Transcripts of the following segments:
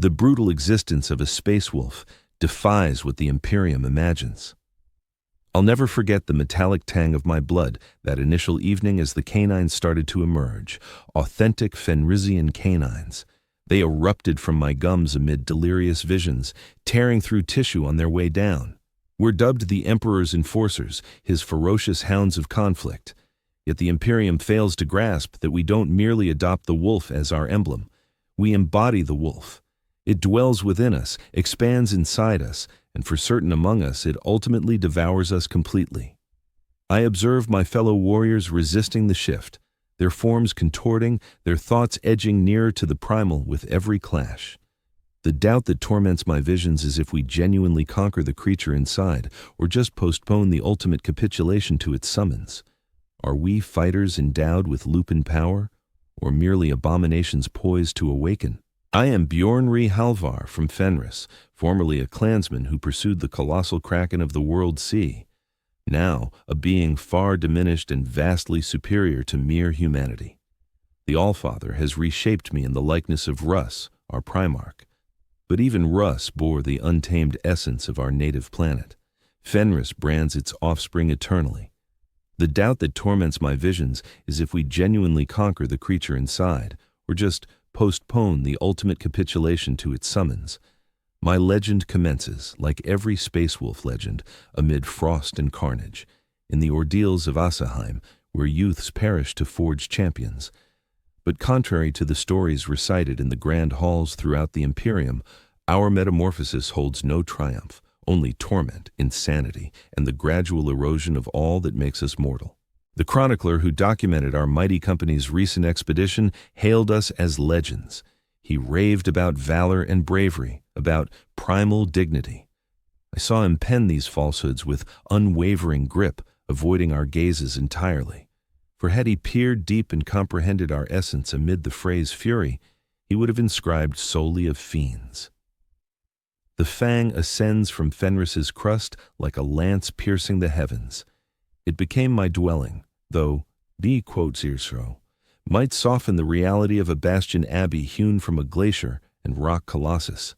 The brutal existence of a space wolf defies what the Imperium imagines. I'll never forget the metallic tang of my blood that initial evening as the canines started to emerge, authentic Fenrisian canines. They erupted from my gums amid delirious visions, tearing through tissue on their way down. We're dubbed the Emperor's enforcers, his ferocious hounds of conflict. Yet the Imperium fails to grasp that we don't merely adopt the wolf as our emblem. We embody the wolf. It dwells within us, expands inside us, and for certain among us, it ultimately devours us completely. I observe my fellow warriors resisting the shift, their forms contorting, their thoughts edging nearer to the primal with every clash. The doubt that torments my visions is if we genuinely conquer the creature inside, or just postpone the ultimate capitulation to its summons. Are we fighters endowed with lupin power, or merely abominations poised to awaken? I am Bjornri Halvar from Fenris, formerly a clansman who pursued the colossal kraken of the world sea, now a being far diminished and vastly superior to mere humanity. The Allfather has reshaped me in the likeness of Russ, our Primarch. But even Russ bore the untamed essence of our native planet. Fenris brands its offspring eternally. The doubt that torments my visions is if we genuinely conquer the creature inside, or just postpone the ultimate capitulation to its summons. My legend commences, like every space wolf legend, amid frost and carnage, in the ordeals of Asaheim, where youths perish to forge champions. But contrary to the stories recited in the grand halls throughout the Imperium, our metamorphosis holds no triumph, only torment, insanity, and the gradual erosion of all that makes us mortal. The chronicler who documented our mighty company's recent expedition hailed us as legends. He raved about valor and bravery, about primal dignity. I saw him pen these falsehoods with unwavering grip, avoiding our gazes entirely. For had he peered deep and comprehended our essence amid the fray's fury, he would have inscribed solely of fiends. The fang ascends from Fenris's crust like a lance piercing the heavens. It became my dwelling, though, the quote-zero, might soften the reality of a bastion abbey hewn from a glacier and rock colossus.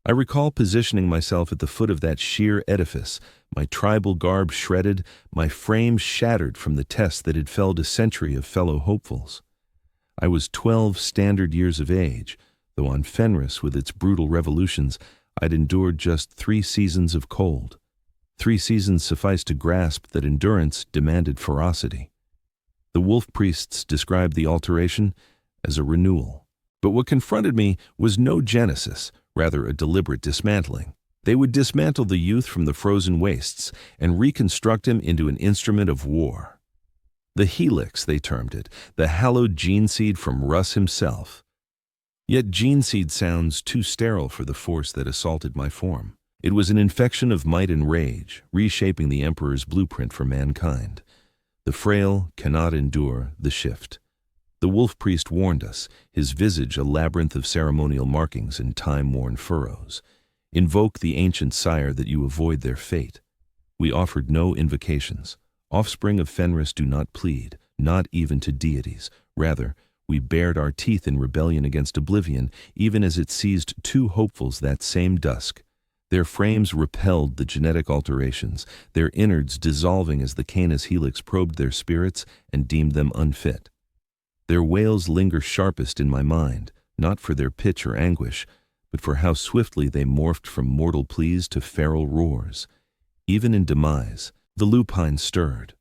I recall positioning myself at the foot of that sheer edifice, my tribal garb shredded, my frame shattered from the test that had felled a century of fellow hopefuls. I was 12 standard years of age, though on Fenris with its brutal revolutions, I'd endured just 3 seasons of cold. 3 seasons sufficed to grasp that endurance demanded ferocity. The wolf priests described the alteration as a renewal. But what confronted me was no genesis, rather a deliberate dismantling. They would dismantle the youth from the frozen wastes and reconstruct him into an instrument of war. The helix, they termed it, the hallowed gene seed from Russ himself. Yet gene seed sounds too sterile for the force that assaulted my form. It was an infection of might and rage, reshaping the Emperor's blueprint for mankind. The frail cannot endure the shift. The wolf priest warned us, his visage a labyrinth of ceremonial markings and time-worn furrows. Invoke the ancient sire that you avoid their fate. We offered no invocations. Offspring of Fenris do not plead, not even to deities. Rather, we bared our teeth in rebellion against oblivion, even as it seized 2 hopefuls that same dusk. Their frames repelled the genetic alterations, their innards dissolving as the Canis helix probed their spirits and deemed them unfit. Their wails linger sharpest in my mind, not for their pitch or anguish, but for how swiftly they morphed from mortal pleas to feral roars. Even in demise, the lupine stirred.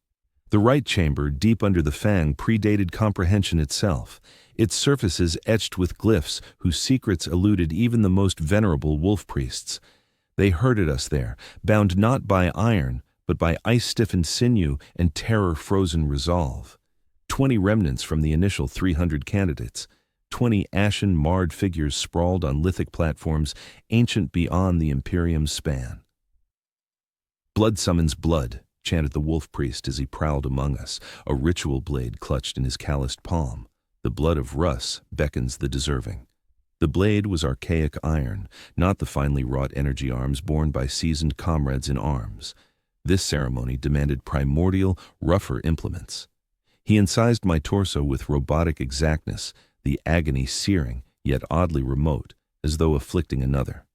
The right chamber, deep under the fang, predated comprehension itself, its surfaces etched with glyphs whose secrets eluded even the most venerable wolf priests. They herded us there, bound not by iron, but by ice-stiffened sinew and terror-frozen resolve. 20 remnants from the initial 300 candidates, 20 ashen, marred figures sprawled on lithic platforms, ancient beyond the Imperium's span. Blood summons blood, chanted the wolf priest as he prowled among us, a ritual blade clutched in his calloused palm. The blood of Russ beckons the deserving. The blade was archaic iron, not the finely wrought energy arms borne by seasoned comrades in arms. This ceremony demanded primordial, rougher implements. He incised my torso with robotic exactness, the agony searing, yet oddly remote, as though afflicting another.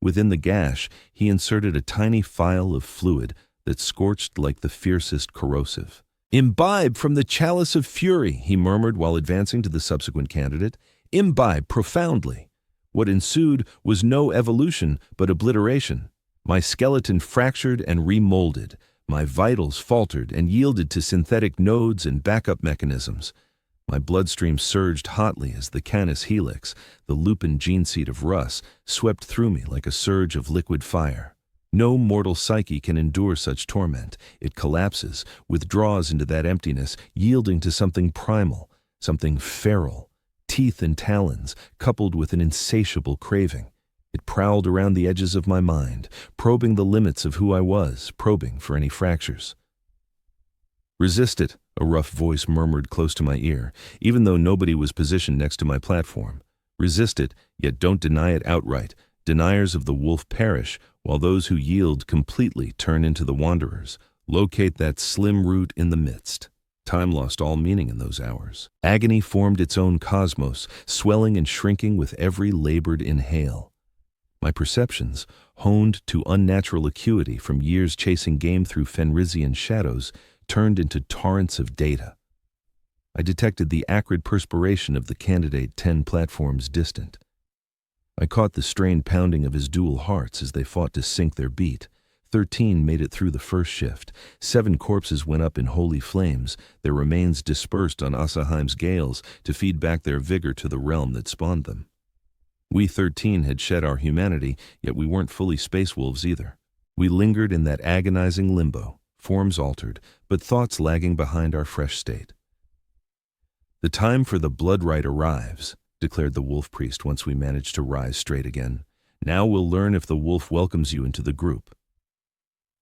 Within the gash, he inserted a tiny phial of fluid that scorched like the fiercest corrosive. "Imbibe from the chalice of fury," he murmured while advancing to the subsequent candidate. "Imbibe profoundly." What ensued was no evolution, but obliteration. My skeleton fractured and remolded. My vitals faltered and yielded to synthetic nodes and backup mechanisms. My bloodstream surged hotly as the canis helix, the lupin gene seed of Russ, swept through me like a surge of liquid fire. No mortal psyche can endure such torment. It collapses, withdraws into that emptiness, yielding to something primal, something feral, teeth and talons, coupled with an insatiable craving. It prowled around the edges of my mind, probing the limits of who I was, probing for any fractures. "Resist it," a rough voice murmured close to my ear, even though nobody was positioned next to my platform. "Resist it, yet don't deny it outright. Deniers of the wolf perish, while those who yield completely turn into the wanderers. Locate that slim root in the midst." Time lost all meaning in those hours. Agony formed its own cosmos, swelling and shrinking with every labored inhale. My perceptions, honed to unnatural acuity from years chasing game through Fenrisian shadows, turned into torrents of data. I detected the acrid perspiration of the candidate 10 platforms distant. I caught the strained pounding of his dual hearts as they fought to sync their beat. 13 made it through the first shift. 7 corpses went up in holy flames, their remains dispersed on Asaheim's gales to feed back their vigor to the realm that spawned them. We 13 had shed our humanity, yet we weren't fully space wolves either. We lingered in that agonizing limbo, forms altered, but thoughts lagging behind our fresh state. "The time for the blood rite arrives," declared the wolf priest once we managed to rise straight again. "Now we'll learn if the wolf welcomes you into the group."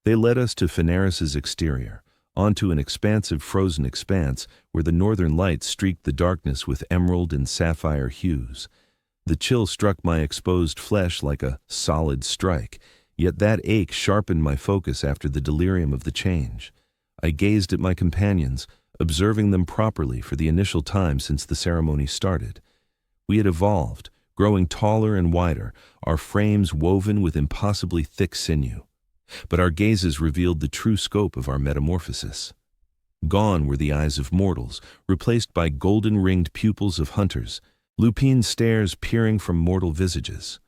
They led us to Fenaris's exterior, onto an expansive frozen expanse where the northern lights streaked the darkness with emerald and sapphire hues. The chill struck my exposed flesh like a solid strike, yet that ache sharpened my focus after the delirium of the change. I gazed at my companions, observing them properly for the initial time since the ceremony started. We had evolved, growing taller and wider, our frames woven with impossibly thick sinew. But our gazes revealed the true scope of our metamorphosis. Gone were the eyes of mortals, replaced by golden-ringed pupils of hunters, lupine stares peering from mortal visages.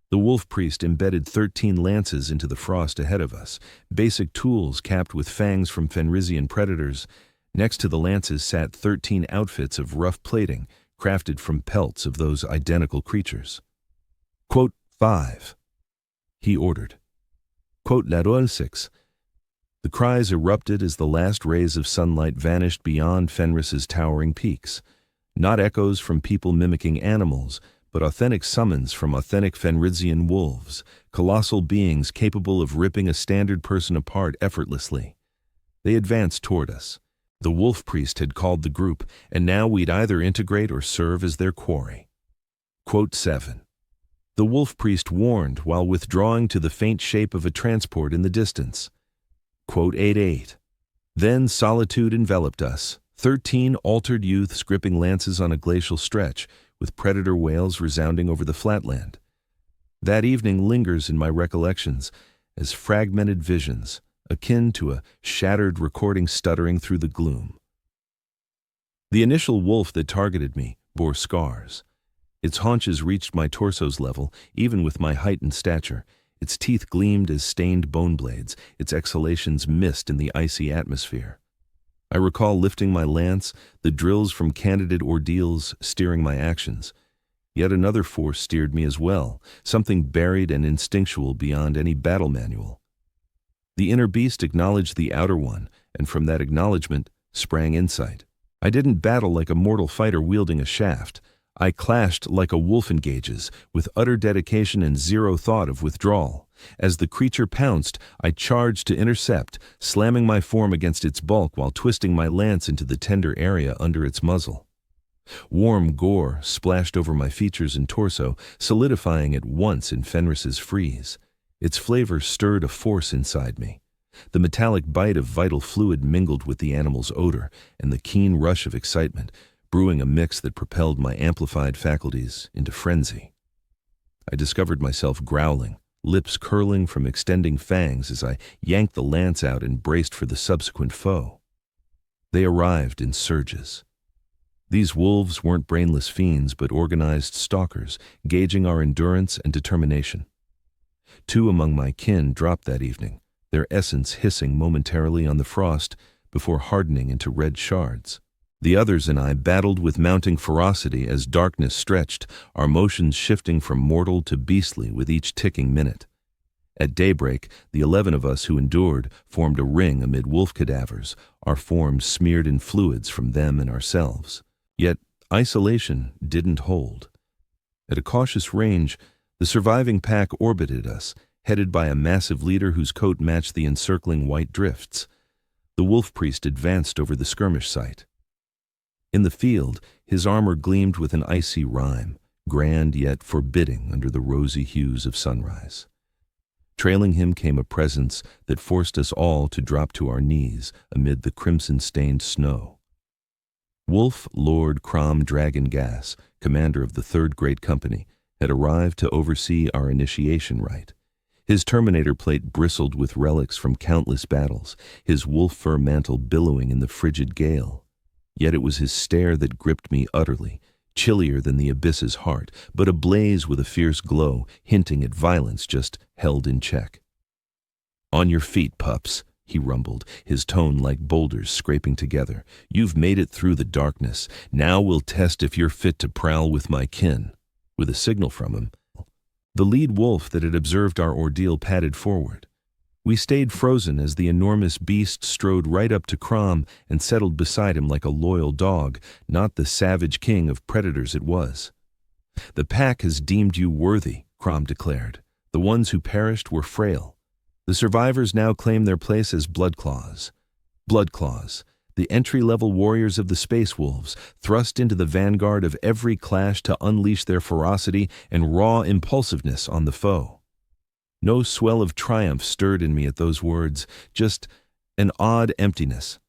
The wolf priest embedded 13 lances into the frost ahead of us, basic tools capped with fangs from Fenrisian predators. Next to the lances sat 13 outfits of rough plating, crafted from pelts of those identical creatures. Quote 5, he ordered. Quote Laroil 6. The cries erupted as the last rays of sunlight vanished beyond Fenris's towering peaks. Not echoes from people mimicking animals, but authentic summons from authentic Fenrisian wolves, colossal beings capable of ripping a standard person apart effortlessly. They advanced toward us. The wolf priest had called the group, and now we'd either integrate or serve as their quarry. Quote 7. The wolf priest warned while withdrawing to the faint shape of a transport in the distance. Quote 8. Then solitude enveloped us. 13 altered youths gripping lances on a glacial stretch, with predator wails resounding over the flatland. That evening lingers in my recollections as fragmented visions, akin to a shattered recording stuttering through the gloom. The initial wolf that targeted me bore scars. Its haunches reached my torso's level, even with my height and stature. Its teeth gleamed as stained bone blades, its exhalations mist in the icy atmosphere. I recall lifting my lance, the drills from candidate ordeals steering my actions. Yet another force steered me as well, something buried and instinctual beyond any battle manual. The inner beast acknowledged the outer one, and from that acknowledgement sprang insight. I didn't battle like a mortal fighter wielding a shaft. I clashed like a wolf engages, with utter dedication and zero thought of withdrawal. As the creature pounced, I charged to intercept, slamming my form against its bulk while twisting my lance into the tender area under its muzzle. Warm gore splashed over my features and torso, solidifying at once in Fenris's freeze. Its flavor stirred a force inside me. The metallic bite of vital fluid mingled with the animal's odor and the keen rush of excitement, brewing a mix that propelled my amplified faculties into frenzy. I discovered myself growling, lips curling from extending fangs as I yanked the lance out and braced for the subsequent foe. They arrived in surges. These wolves weren't brainless fiends but organized stalkers, gauging our endurance and determination. 2 among my kin dropped that evening, their essence hissing momentarily on the frost before hardening into red shards. The others and I battled with mounting ferocity as darkness stretched, our motions shifting from mortal to beastly with each ticking minute. At daybreak, the 11 of us who endured formed a ring amid wolf cadavers, our forms smeared in fluids from them and ourselves. Yet isolation didn't hold. At a cautious range, the surviving pack orbited us, headed by a massive leader whose coat matched the encircling white drifts. The wolf priest advanced over the skirmish site. In the field, his armor gleamed with an icy rime, grand yet forbidding under the rosy hues of sunrise. Trailing him came a presence that forced us all to drop to our knees amid the crimson-stained snow. Wolf Lord Crom Dragon Gas, commander of the 3rd Great Company, had arrived to oversee our initiation rite. His Terminator plate bristled with relics from countless battles, his wolf fur mantle billowing in the frigid gale. Yet it was his stare that gripped me utterly, chillier than the abyss's heart, but ablaze with a fierce glow, hinting at violence just held in check. "On your feet, pups," he rumbled, his tone like boulders scraping together. "You've made it through the darkness. Now we'll test if you're fit to prowl with my kin." With a signal from him, the lead wolf that had observed our ordeal padded forward. We stayed frozen as the enormous beast strode right up to Crom and settled beside him like a loyal dog, not the savage king of predators it was. "The pack has deemed you worthy," Crom declared. "The ones who perished were frail. The survivors now claim their place as Bloodclaws. Bloodclaws, the entry-level warriors of the Space Wolves, thrust into the vanguard of every clash to unleash their ferocity and raw impulsiveness on the foe." No swell of triumph stirred in me at those words, just an odd emptiness.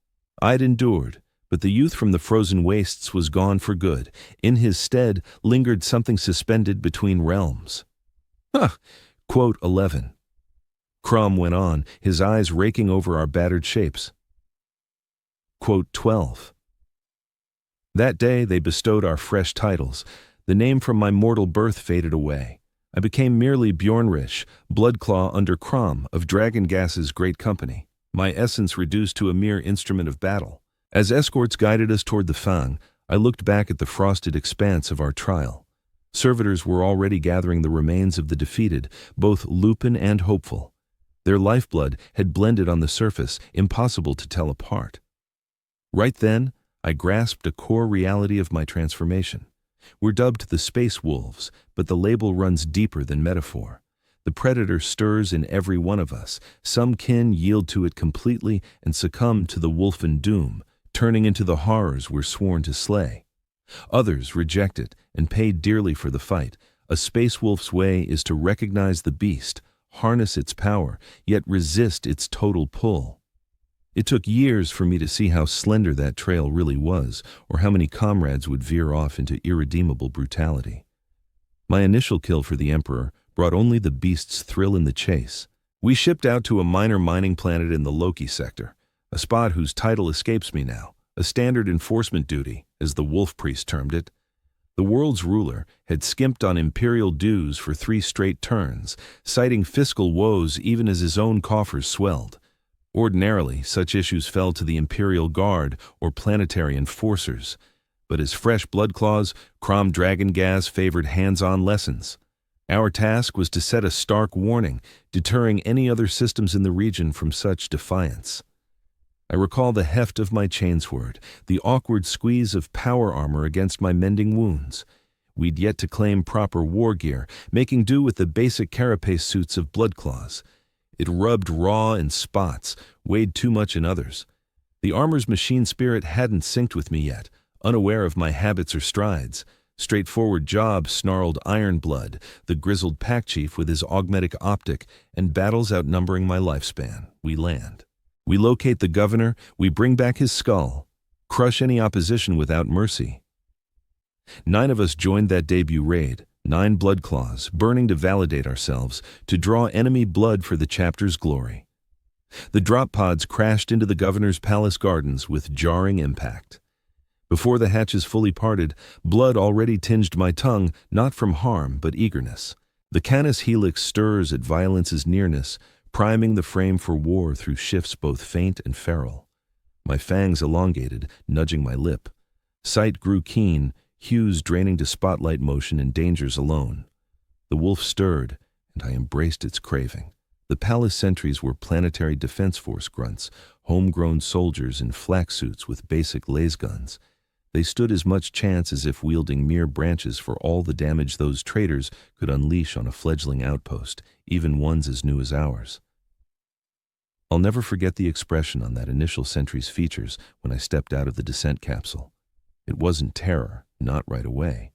I'd endured, but the youth from the frozen wastes was gone for good. In his stead lingered something suspended between realms. "Huh!" Quote 11. Crom went on, his eyes raking over our battered shapes. Quote 12. That day they bestowed our fresh titles. The name from my mortal birth faded away. I became merely Bjornrish, Bloodclaw under Crom of Dragon Gas's Great Company, my essence reduced to a mere instrument of battle. As escorts guided us toward the Fang, I looked back at the frosted expanse of our trial. Servitors were already gathering the remains of the defeated, both lupin and hopeful. Their lifeblood had blended on the surface, impossible to tell apart. Right then, I grasped a core reality of my transformation. We're dubbed the Space Wolves, but the label runs deeper than metaphor. The predator stirs in every one of us. Some kin yield to it completely and succumb to the wolfen doom, turning into the horrors we're sworn to slay. Others reject it and pay dearly for the fight. A Space Wolf's way is to recognize the beast, harness its power, yet resist its total pull. It took years for me to see how slender that trail really was, or how many comrades would veer off into irredeemable brutality. My initial kill for the Emperor brought only the beast's thrill in the chase. We shipped out to a minor mining planet in the Loki sector, a spot whose title escapes me now, a standard enforcement duty, as the wolf priest termed it. The world's ruler had skimped on imperial dues for 3 straight turns, citing fiscal woes even as his own coffers swelled. Ordinarily, such issues fell to the Imperial Guard or planetary enforcers, but as fresh Bloodclaws, Crom Dragon Gas favored hands-on lessons. Our task was to set a stark warning, deterring any other systems in the region from such defiance. I recall the heft of my chainsword, the awkward squeeze of power armor against my mending wounds. We'd yet to claim proper war gear, making do with the basic carapace suits of Bloodclaws. It rubbed raw in spots, weighed too much in others. The armor's machine spirit hadn't synced with me yet, unaware of my habits or strides. Straightforward job snarled Ironblood, the grizzled pack chief with his augmetic optic, and battles outnumbering my lifespan. We land. We locate the governor, we bring back his skull, crush any opposition without mercy. 9 of us joined that debut raid, 9 blood claws, burning to validate ourselves, to draw enemy blood for the chapter's glory. The drop pods crashed into the governor's palace gardens with jarring impact. Before the hatches fully parted, blood already tinged my tongue, not from harm, but eagerness. The canis helix stirs at violence's nearness, priming the frame for war through shifts both faint and feral. My fangs elongated, nudging my lip. Sight grew keen, hues draining to spotlight motion and dangers alone. The wolf stirred, and I embraced its craving. The palace sentries were planetary defense force grunts, homegrown soldiers in flak suits with basic laser guns. They stood as much chance as if wielding mere branches for all the damage those traitors could unleash on a fledgling outpost, even ones as new as ours. I'll never forget the expression on that initial sentry's features when I stepped out of the descent capsule. It wasn't terror, not right away.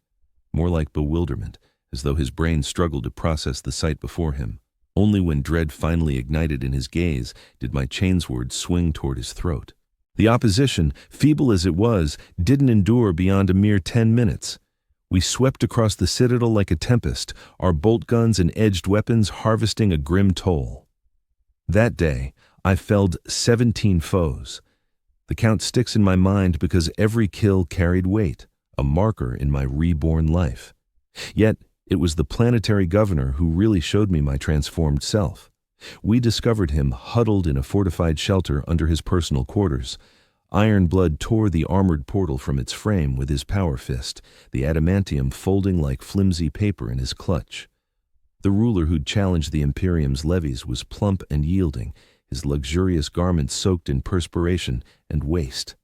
More like bewilderment, as though his brain struggled to process the sight before him. Only when dread finally ignited in his gaze did my chainsword swing toward his throat. The opposition, feeble as it was, didn't endure beyond a mere 10 minutes. We swept across the citadel like a tempest, our bolt guns and edged weapons harvesting a grim toll. That day, I felled 17 foes. The count sticks in my mind because every kill carried weight, a marker in my reborn life. Yet, it was the planetary governor who really showed me my transformed self. We discovered him huddled in a fortified shelter under his personal quarters. Iron blood tore the armored portal from its frame with his power fist, the adamantium folding like flimsy paper in his clutch. The ruler who'd challenged the Imperium's levies was plump and yielding, his luxurious garments soaked in perspiration and waste.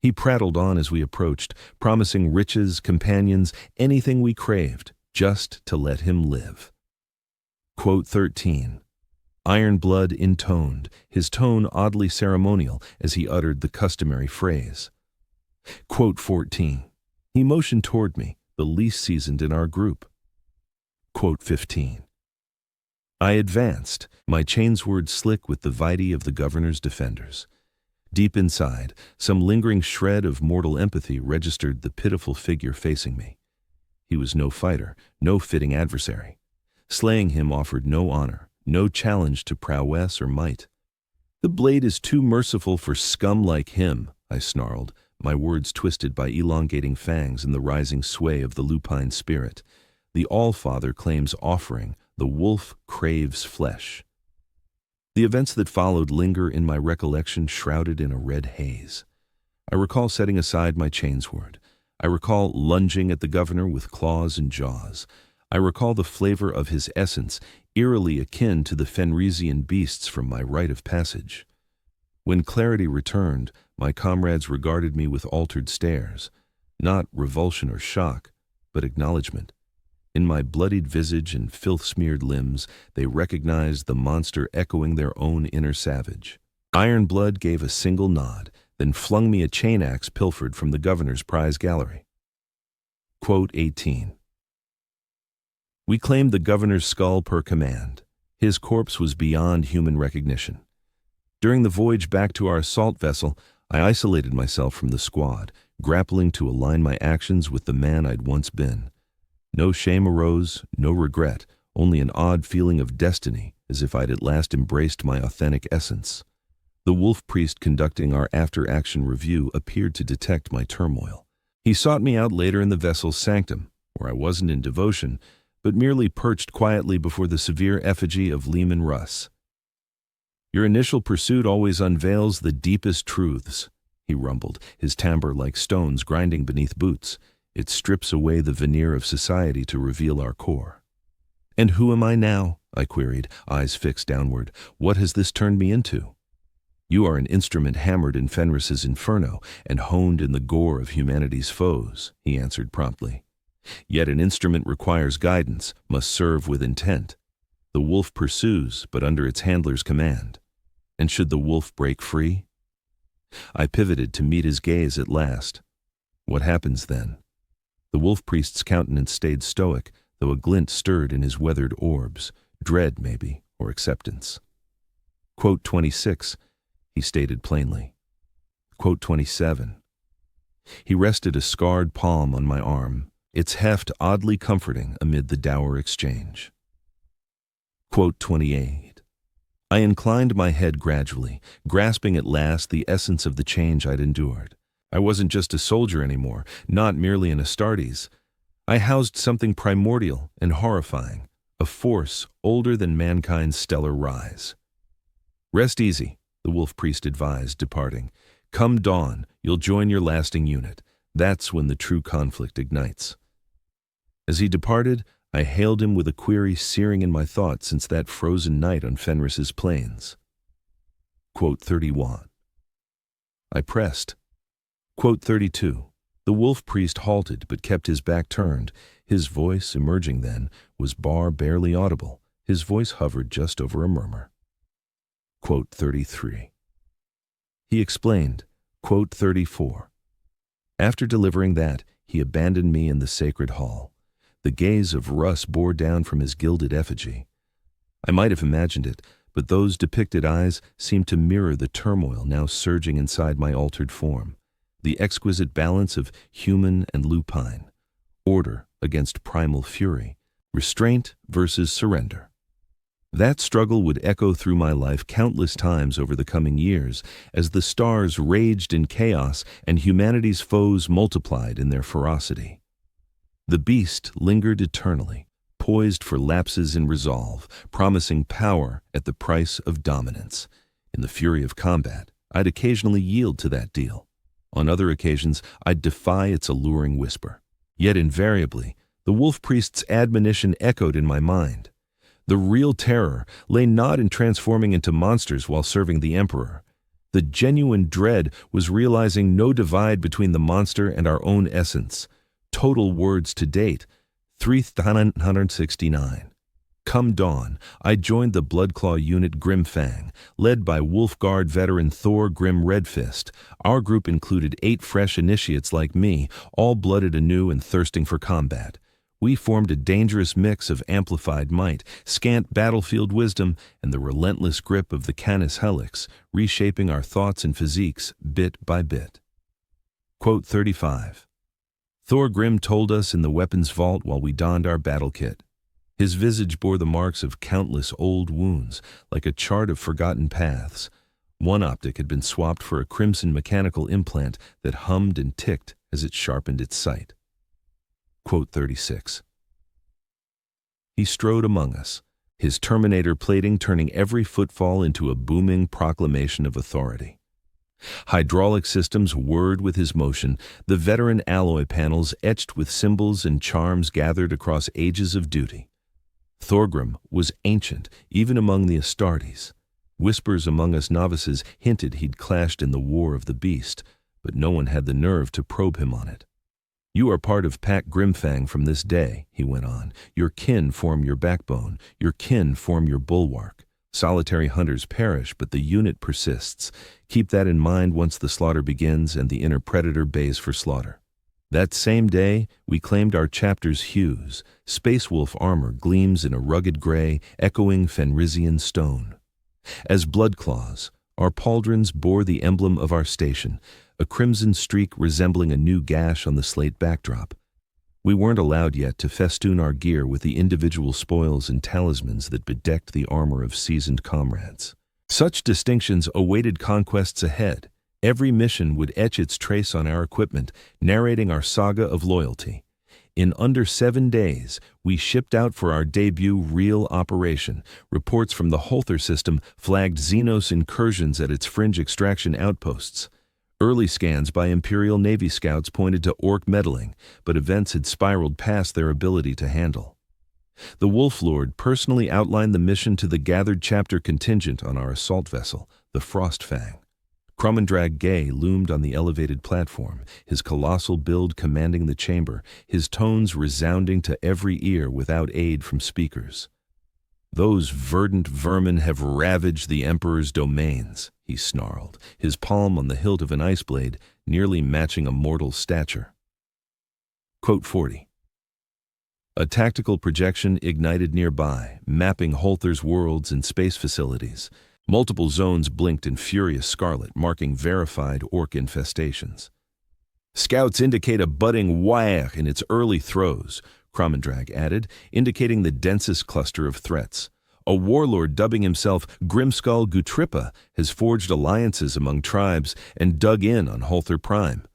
He prattled on as we approached, promising riches, companions, anything we craved, just to let him live. Quote 13. Iron blood intoned, his tone oddly ceremonial as he uttered the customary phrase. Quote 14. He motioned toward me, the least seasoned in our group. Quote 15. I advanced, my chainsword slick with the vitae of the governor's defenders. Deep inside, some lingering shred of mortal empathy registered the pitiful figure facing me. He was no fighter, no fitting adversary. Slaying him offered no honor, no challenge to prowess or might. The blade is too merciful for scum like him, I snarled, my words twisted by elongating fangs in the rising sway of the lupine spirit. The Allfather claims offering, the wolf craves flesh. The events that followed linger in my recollection shrouded in a red haze. I recall setting aside my chainsword. I recall lunging at the governor with claws and jaws. I recall the flavor of his essence, eerily akin to the Fenrisian beasts from my rite of passage. When clarity returned, my comrades regarded me with altered stares, not revulsion or shock, but acknowledgement. In my bloodied visage and filth-smeared limbs, they recognized the monster echoing their own inner savage. Iron Blood gave a single nod, then flung me a chain axe pilfered from the governor's prize gallery. Quote 18. We claimed the governor's skull per command. His corpse was beyond human recognition. During the voyage back to our assault vessel, I isolated myself from the squad, grappling to align my actions with the man I'd once been. No shame arose, no regret, only an odd feeling of destiny, as if I'd at last embraced my authentic essence. The wolf priest conducting our after-action review appeared to detect my turmoil. He sought me out later in the vessel's sanctum, where I wasn't in devotion, but merely perched quietly before the severe effigy of Lehman Russ. Your initial pursuit always unveils the deepest truths, he rumbled, his timbre like stones grinding beneath boots. It strips away the veneer of society to reveal our core. And who am I now? I queried, eyes fixed downward. What has this turned me into? You are an instrument hammered in Fenris's inferno and honed in the gore of humanity's foes, he answered promptly. Yet an instrument requires guidance, must serve with intent. The wolf pursues, but under its handler's command. And should the wolf break free? I pivoted to meet his gaze at last. What happens then? The wolf priest's countenance stayed stoic, though a glint stirred in his weathered orbs, dread maybe, or acceptance. Quote 26, he stated plainly. Quote 27. He rested a scarred palm on my arm, its heft oddly comforting amid the dour exchange. Quote 28. I inclined my head gradually, grasping at last the essence of the change I'd endured. I wasn't just a soldier anymore, not merely an Astartes. I housed something primordial and horrifying, a force older than mankind's stellar rise. Rest easy, the wolf priest advised, departing. Come dawn, you'll join your lasting unit. That's when the true conflict ignites. As he departed, I hailed him with a query searing in my thoughts since that frozen night on Fenris's plains. Quote 31. I pressed. Quote 32. The wolf priest halted but kept his back turned. His voice, emerging then, was barely audible. His voice hovered just over a murmur. Quote 33. He explained. Quote 34. After delivering that, he abandoned me in the sacred hall. The gaze of Russ bore down from his gilded effigy. I might have imagined it, but those depicted eyes seemed to mirror the turmoil now surging inside my altered form, the exquisite balance of human and lupine, order against primal fury, restraint versus surrender. That struggle would echo through my life countless times over the coming years as the stars raged in chaos and humanity's foes multiplied in their ferocity. The beast lingered eternally, poised for lapses in resolve, promising power at the price of dominance. In the fury of combat, I'd occasionally yield to that deal. On other occasions, I'd defy its alluring whisper. Yet invariably, the wolf priest's admonition echoed in my mind. The real terror lay not in transforming into monsters while serving the Emperor. The genuine dread was realizing no divide between the monster and our own essence. Total words to date, 369. Come dawn, I joined the Bloodclaw unit Grimfang, led by Wolfguard veteran Thor Grim Redfist. Our group included 8 fresh initiates like me, all blooded anew and thirsting for combat. We formed a dangerous mix of amplified might, scant battlefield wisdom, and the relentless grip of the Canis Helix, reshaping our thoughts and physiques bit by bit. Quote 35. Thor Grim told us in the weapons vault while we donned our battle kit. His visage bore the marks of countless old wounds, like a chart of forgotten paths. One optic had been swapped for a crimson mechanical implant that hummed and ticked as it sharpened its sight. Quote 36. He strode among us, his Terminator plating turning every footfall into a booming proclamation of authority. Hydraulic systems whirred with his motion, the veteran alloy panels etched with symbols and charms gathered across ages of duty. Thorgrim was ancient, even among the Astartes. Whispers among us novices hinted he'd clashed in the War of the Beast, but no one had the nerve to probe him on it. You are part of Pack Grimfang from this day, he went on. Your kin form your backbone, your kin form your bulwark. Solitary hunters perish, but the unit persists. Keep that in mind once the slaughter begins and the inner predator bays for slaughter. That same day, we claimed our chapter's hues. Space Wolf armor gleams in a rugged gray, echoing Fenrisian stone. As Bloodclaws, our pauldrons bore the emblem of our station, a crimson streak resembling a new gash on the slate backdrop. We weren't allowed yet to festoon our gear with the individual spoils and talismans that bedecked the armor of seasoned comrades. Such distinctions awaited conquests ahead. Every mission would etch its trace on our equipment, narrating our saga of loyalty. In under 7 days, we shipped out for our debut real operation. Reports from the Holther system flagged Xenos incursions at its fringe extraction outposts. Early scans by Imperial Navy scouts pointed to orc meddling, but events had spiraled past their ability to handle. The Wolf Lord personally outlined the mission to the gathered chapter contingent on our assault vessel, the Frostfang. Crummendrag Gay loomed on the elevated platform, his colossal build commanding the chamber, his tones resounding to every ear without aid from speakers. Those verdant vermin have ravaged the Emperor's domains, he snarled, his palm on the hilt of an ice blade, nearly matching a mortal's stature. Quote 40. A tactical projection ignited nearby, mapping Holther's worlds and space facilities. Multiple zones blinked in furious scarlet, marking verified orc infestations. Scouts indicate a budding wire in its early throes, Kromendrag added, indicating the densest cluster of threats. A warlord dubbing himself Grimskull Gutrippa has forged alliances among tribes and dug in on Holther Prime.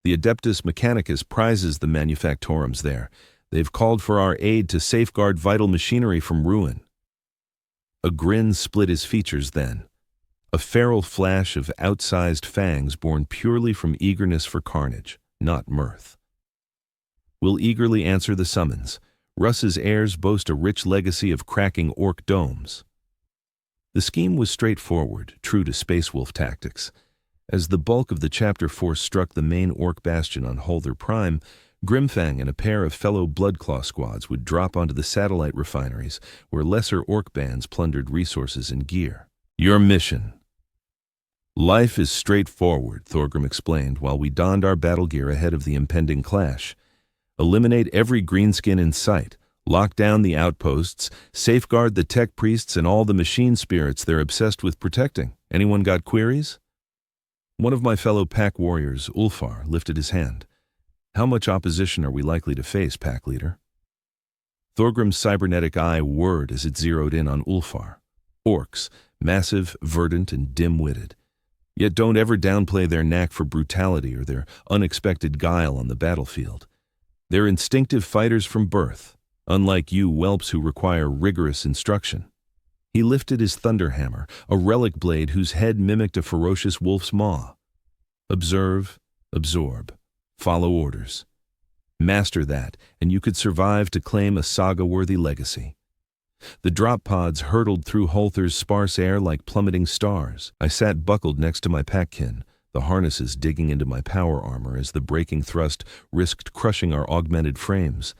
The Adeptus Mechanicus prizes the manufactorums there. They've called for our aid to safeguard vital machinery from ruin. A grin split his features then. A feral flash of outsized fangs born purely from eagerness for carnage, not mirth. We'll eagerly answer the summons. Russ's heirs boast a rich legacy of cracking orc domes. The scheme was straightforward, true to Space Wolf tactics. As the bulk of the chapter force struck the main orc bastion on Holther Prime, Grimfang and a pair of fellow Bloodclaw squads would drop onto the satellite refineries, where lesser orc bands plundered resources and gear. Your mission. Life is straightforward, Thorgrim explained while we donned our battle gear ahead of the impending clash. Eliminate every greenskin in sight, lock down the outposts, safeguard the tech priests and all the machine spirits they're obsessed with protecting. Anyone got queries? One of my fellow pack warriors, Ulfar, lifted his hand. How much opposition are we likely to face, pack leader? Thorgrim's cybernetic eye whirred as it zeroed in on Ulfar. Orcs, massive, verdant, and dim-witted. Yet don't ever downplay their knack for brutality or their unexpected guile on the battlefield. They're instinctive fighters from birth, unlike you whelps who require rigorous instruction. He lifted his thunderhammer, a relic blade whose head mimicked a ferocious wolf's maw. Observe, absorb, follow orders. Master that, and you could survive to claim a saga-worthy legacy. The drop pods hurtled through Holther's sparse air like plummeting stars. I sat buckled next to my packkin, the harnesses digging into my power armor as the braking thrust risked crushing our augmented frames.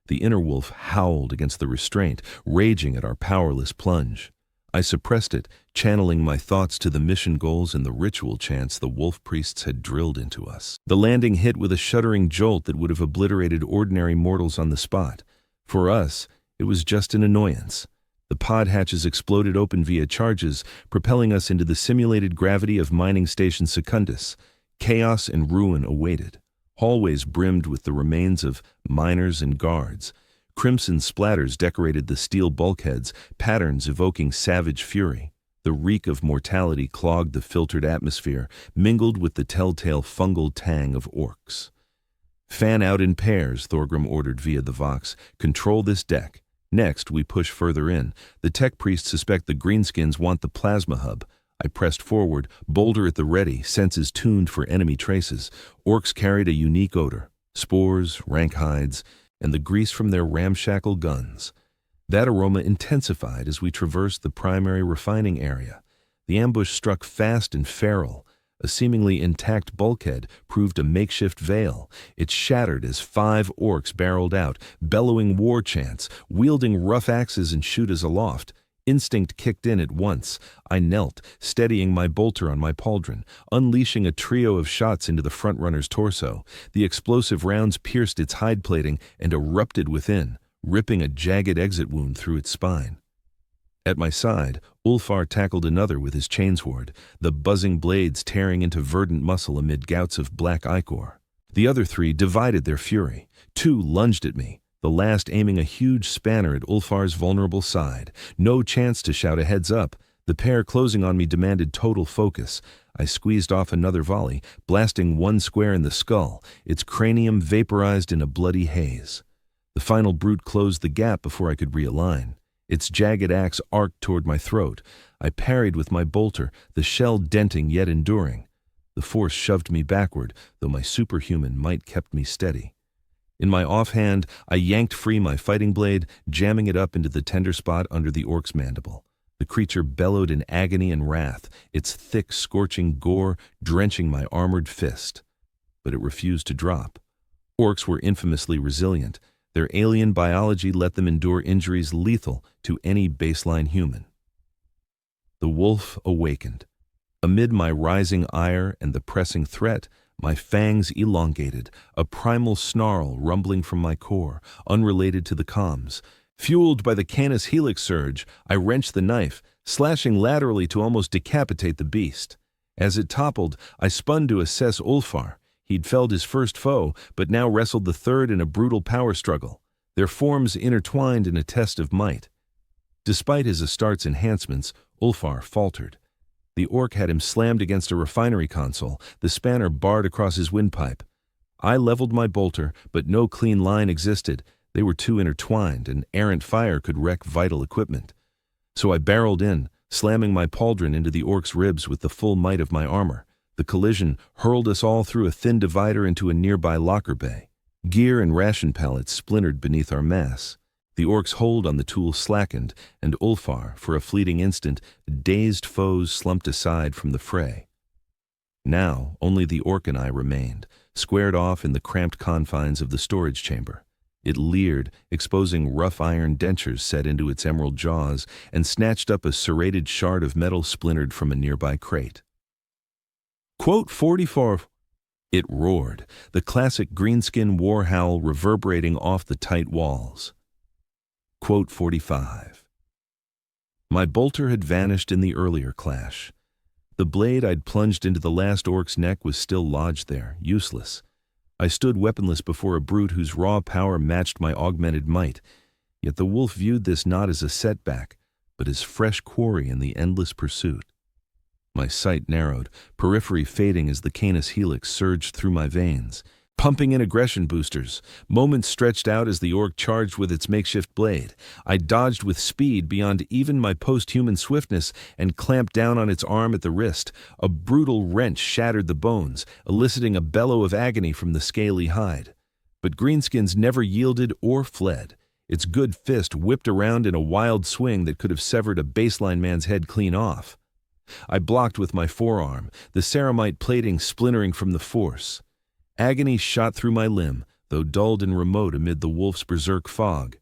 The inner wolf howled against the restraint, raging at our powerless plunge. I suppressed it, channeling my thoughts to the mission goals and the ritual chants the wolf priests had drilled into us. The landing hit with a shuddering jolt that would have obliterated ordinary mortals on the spot. For us, it was just an annoyance. The pod hatches exploded open via charges, propelling us into the simulated gravity of mining station Secundus. Chaos and ruin awaited. Hallways brimmed with the remains of miners and guards. Crimson splatters decorated the steel bulkheads, patterns evoking savage fury. The reek of mortality clogged the filtered atmosphere, mingled with the telltale fungal tang of orcs. Fan out in pairs, Thorgrim ordered via the Vox. Control this deck. Next, we push further in. The tech priests suspect the greenskins want the plasma hub. I pressed forward, boulder at the ready, senses tuned for enemy traces. Orcs carried a unique odor. Spores, rank hides, and the grease from their ramshackle guns. That aroma intensified as we traversed the primary refining area. The ambush struck fast and feral. A seemingly intact bulkhead proved a makeshift veil. It shattered as 5 orcs barreled out, bellowing war chants, wielding rough axes and shooters aloft. Instinct kicked in at once. I knelt, steadying my bolter on my pauldron, unleashing a trio of shots into the front-runner's torso. The explosive rounds pierced its hide plating and erupted within, ripping a jagged exit wound through its spine. At my side, Ulfar tackled another with his chainsword, the buzzing blades tearing into verdant muscle amid gouts of black ichor. The other 3 divided their fury. 2 lunged at me, the last aiming a huge spanner at Ulfar's vulnerable side. No chance to shout a heads up. The pair closing on me demanded total focus. I squeezed off another volley, blasting one square in the skull, its cranium vaporized in a bloody haze. The final brute closed the gap before I could realign. Its jagged axe arced toward my throat. I parried with my bolter, the shell denting yet enduring. The force shoved me backward, though my superhuman might kept me steady. In my offhand, I yanked free my fighting blade, jamming it up into the tender spot under the orc's mandible. The creature bellowed in agony and wrath, its thick, scorching gore drenching my armored fist. But it refused to drop. Orcs were infamously resilient. Their alien biology let them endure injuries lethal to any baseline human. The wolf awakened. Amid my rising ire and the pressing threat, my fangs elongated, a primal snarl rumbling from my core, unrelated to the comms. Fueled by the Canis helix surge, I wrenched the knife, slashing laterally to almost decapitate the beast. As it toppled, I spun to assess Ulfar. He'd felled his first foe, but now wrestled the third in a brutal power struggle, their forms intertwined in a test of might. Despite his Astartes enhancements, Ulfar faltered. The orc had him slammed against a refinery console, the spanner barred across his windpipe. I leveled my bolter, but no clean line existed. They were too intertwined, and errant fire could wreck vital equipment. So I barreled in, slamming my pauldron into the orc's ribs with the full might of my armor. The collision hurled us all through a thin divider into a nearby locker bay. Gear and ration pallets splintered beneath our mass. The orc's hold on the tool slackened, and Ulfar, for a fleeting instant, dazed foes slumped aside from the fray. Now, only the orc and I remained, squared off in the cramped confines of the storage chamber. It leered, exposing rough iron dentures set into its emerald jaws, and snatched up a serrated shard of metal splintered from a nearby crate. Quote 44. It roared, the classic greenskin war howl reverberating off the tight walls. Quote 45. My bolter had vanished in the earlier clash. The blade I'd plunged into the last orc's neck was still lodged there, useless. I stood weaponless before a brute whose raw power matched my augmented might, yet the wolf viewed this not as a setback, but as fresh quarry in the endless pursuit. My sight narrowed, periphery fading as the Canis helix surged through my veins, pumping in aggression boosters. Moments stretched out as the orc charged with its makeshift blade. I dodged with speed beyond even my post-human swiftness and clamped down on its arm at the wrist. A brutal wrench shattered the bones, eliciting a bellow of agony from the scaly hide. But Greenskins never yielded or fled. Its good fist whipped around in a wild swing that could have severed a baseline man's head clean off. I blocked with my forearm, the ceramite plating splintering from the force. Agony shot through my limb, though dulled and remote amid the wolf's berserk fog.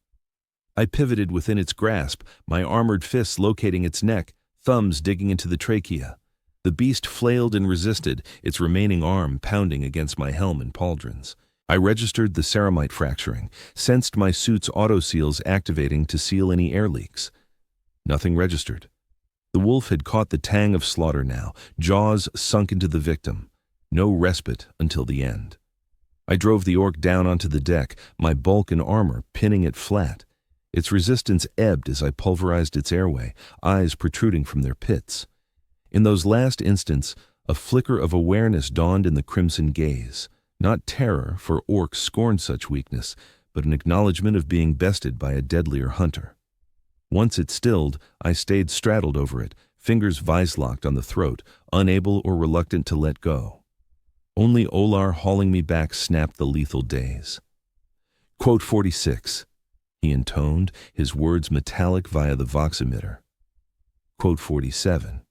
I pivoted within its grasp, my armored fists locating its neck, thumbs digging into the trachea. The beast flailed and resisted, its remaining arm pounding against my helm and pauldrons. I registered the ceramite fracturing, sensed my suit's auto-seals activating to seal any air leaks. Nothing registered. The wolf had caught the tang of slaughter now, jaws sunk into the victim. No respite until the end. I drove the orc down onto the deck, my bulk and armor pinning it flat. Its resistance ebbed as I pulverized its airway, eyes protruding from their pits. In those last instants, a flicker of awareness dawned in the crimson gaze. Not terror, for orcs scorned such weakness, but an acknowledgement of being bested by a deadlier hunter. Once it stilled, I stayed straddled over it, fingers vice-locked on the throat, unable or reluctant to let go. Only Olar hauling me back snapped the lethal daze. Quote 46. He intoned, his words metallic via the vox emitter. Quote 47.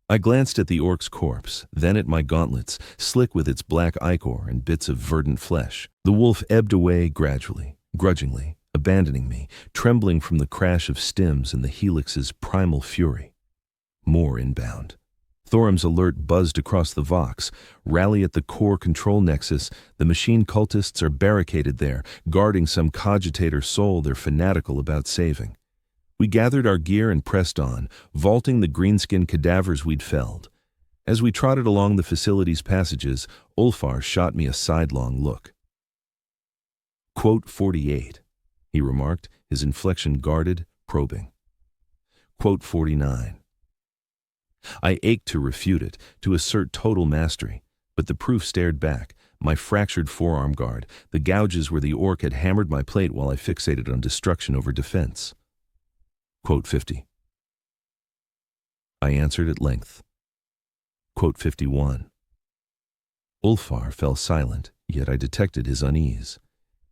I glanced at the orc's corpse, then at my gauntlets, slick with its black ichor and bits of verdant flesh. The wolf ebbed away gradually, grudgingly, abandoning me, trembling from the crash of stims and the helix's primal fury. More inbound. Thorim's alert buzzed across the Vox. Rally at the core control nexus. The machine cultists are barricaded there, guarding some cogitator soul they're fanatical about saving. We gathered our gear and pressed on, vaulting the greenskin cadavers we'd felled. As we trotted along the facility's passages, Ulfar shot me a sidelong look. Quote 48, he remarked, his inflection guarded, probing. Quote 49. I ached to refute it, to assert total mastery, but the proof stared back, my fractured forearm guard, the gouges where the orc had hammered my plate while I fixated on destruction over defense. Quote 50. I answered at length. Quote 51. Ulfar fell silent, yet I detected his unease.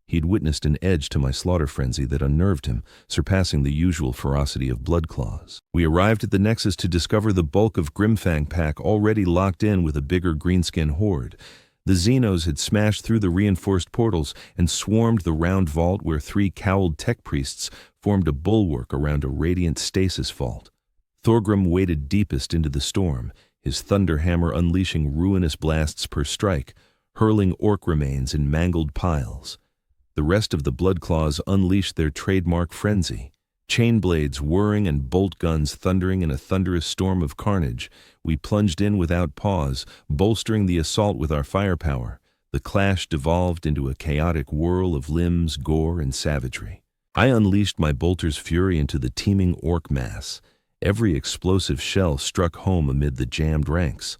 He'd witnessed an edge to my slaughter frenzy that unnerved him, surpassing the usual ferocity of bloodclaws. We arrived at the nexus to discover the bulk of Grimfang pack already locked in with a bigger greenskin horde. The Xenos had smashed through the reinforced portals and swarmed the round vault where 3 cowled tech priests formed a bulwark around a radiant stasis vault. Thorgrim waded deepest into the storm, his thunderhammer unleashing ruinous blasts per strike, hurling orc remains in mangled piles. The rest of the Bloodclaws unleashed their trademark frenzy, Chain blades whirring and bolt guns thundering in a thunderous storm of carnage, we plunged in without pause, bolstering the assault with our firepower. The clash devolved into a chaotic whirl of limbs, gore, and savagery. I unleashed my bolter's fury into the teeming orc mass. Every explosive shell struck home amid the jammed ranks.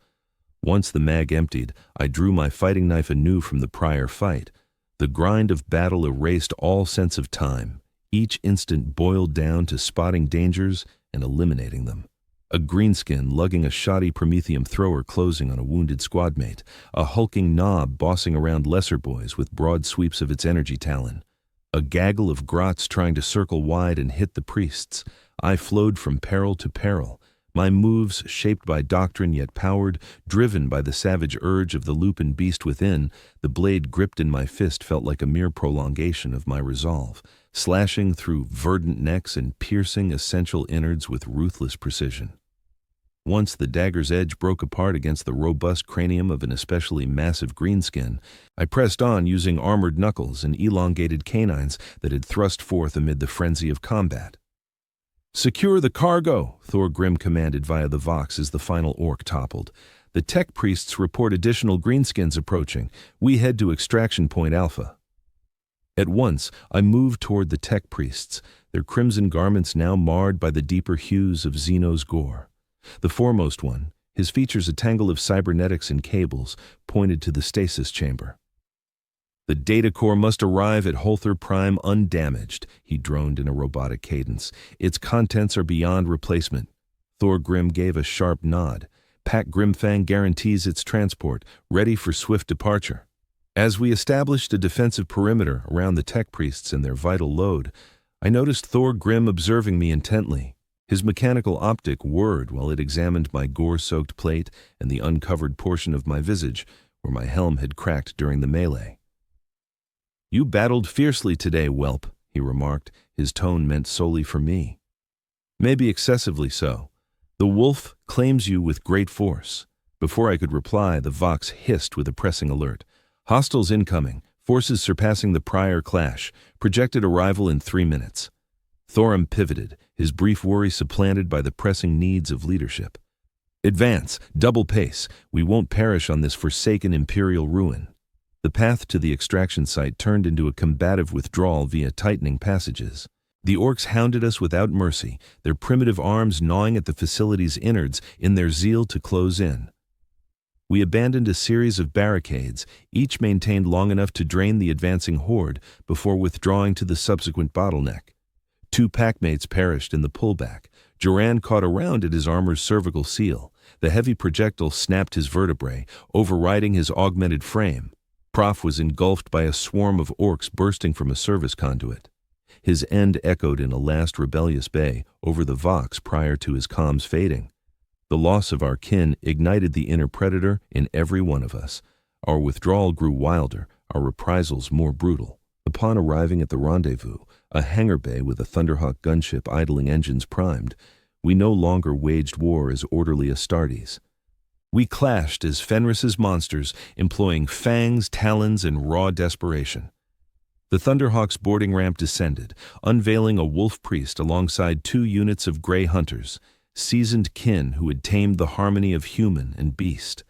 Once the mag emptied, I drew my fighting knife anew from the prior fight. The grind of battle erased all sense of time. Each instant boiled down to spotting dangers and eliminating them. A greenskin lugging a shoddy Prometheum thrower closing on a wounded squadmate, a hulking knob bossing around lesser boys with broad sweeps of its energy talon. A gaggle of grots trying to circle wide and hit the priests. I flowed from peril to peril, my moves shaped by doctrine yet powered, driven by the savage urge of the lupin beast within. The blade gripped in my fist felt like a mere prolongation of my resolve, slashing through verdant necks and piercing essential innards with ruthless precision. Once the dagger's edge broke apart against the robust cranium of an especially massive greenskin, I pressed on using armored knuckles and elongated canines that had thrust forth amid the frenzy of combat. "Secure the cargo," Thor Grimm commanded via the Vox as the final orc toppled. "The tech priests report additional greenskins approaching. We head to extraction point Alpha." At once, I moved toward the tech priests, their crimson garments now marred by the deeper hues of Xeno's gore. The foremost one, his features a tangle of cybernetics and cables, pointed to the stasis chamber. "The data core must arrive at Holther Prime undamaged," he droned in a robotic cadence. "Its contents are beyond replacement." Thor Grimm gave a sharp nod. "Pack Grimfang guarantees its transport, ready for swift departure." As we established a defensive perimeter around the tech priests and their vital load, I noticed Thor Grimm observing me intently. His mechanical optic whirred while it examined my gore-soaked plate and the uncovered portion of my visage where my helm had cracked during the melee. "You battled fiercely today, whelp," he remarked, his tone meant solely for me. "Maybe excessively so. The wolf claims you with great force." Before I could reply, the Vox hissed with a pressing alert. "Hostiles incoming, forces surpassing the prior clash, projected arrival in 3 minutes." Thorum pivoted, his brief worry supplanted by the pressing needs of leadership. "Advance, double pace, we won't perish on this forsaken Imperial ruin." The path to the extraction site turned into a combative withdrawal via tightening passages. The orcs hounded us without mercy, their primitive arms gnawing at the facility's innards in their zeal to close in. We abandoned a series of barricades, each maintained long enough to drain the advancing horde before withdrawing to the subsequent bottleneck. 2 packmates perished in the pullback. Joran caught around at his armor's cervical seal. The heavy projectile snapped his vertebrae, overriding his augmented frame. Prof was engulfed by a swarm of orcs bursting from a service conduit. His end echoed in a last rebellious bay over the Vox prior to his comms fading. The loss of our kin ignited the inner predator in every one of us. Our withdrawal grew wilder, our reprisals more brutal. Upon arriving at the rendezvous, a hangar bay with a Thunderhawk gunship idling engines primed, we no longer waged war as orderly Astartes. We clashed as Fenris's monsters, employing fangs, talons, and raw desperation. The Thunderhawk's boarding ramp descended, unveiling a wolf priest alongside 2 units of gray hunters, seasoned kin who had tamed the harmony of human and beast.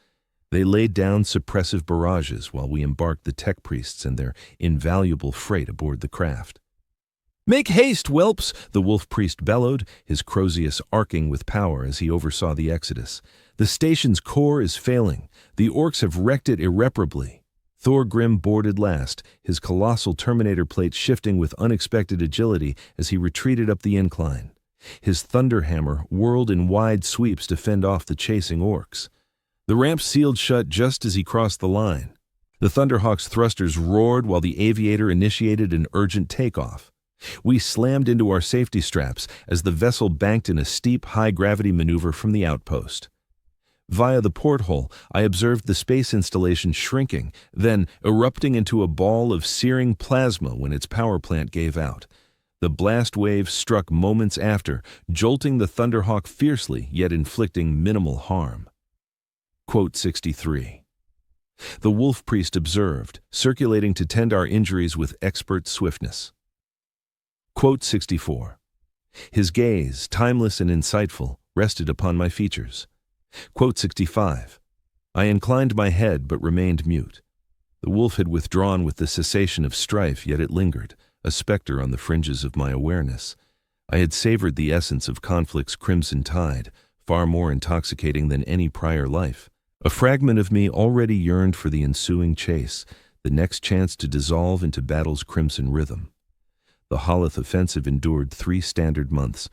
They laid down suppressive barrages while we embarked the tech priests and their invaluable freight aboard the craft. "Make haste, whelps!" the wolf priest bellowed, his Crozius arcing with power as he oversaw the exodus. "The station's core is failing. The orcs have wrecked it irreparably." Thor Grimm boarded last, his colossal Terminator plate shifting with unexpected agility as he retreated up the incline. His thunderhammer whirled in wide sweeps to fend off the chasing orcs. The ramp sealed shut just as he crossed the line. The Thunderhawk's thrusters roared while the aviator initiated an urgent takeoff. We slammed into our safety straps as the vessel banked in a steep, high-gravity maneuver from the outpost. Via the porthole, I observed the space installation shrinking, then erupting into a ball of searing plasma when its power plant gave out. The blast wave struck moments after, jolting the Thunderhawk fiercely, yet inflicting minimal harm. Quote 63. The wolf priest observed, circulating to tend our injuries with expert swiftness. Quote 64. His gaze, timeless and insightful, rested upon my features. Quote 65. I inclined my head but remained mute. The wolf had withdrawn with the cessation of strife, yet it lingered, a specter on the fringes of my awareness. I had savored the essence of conflict's crimson tide, far more intoxicating than any prior life. A fragment of me already yearned for the ensuing chase, the next chance to dissolve into battle's crimson rhythm. The Holoth offensive endured 3 standard months.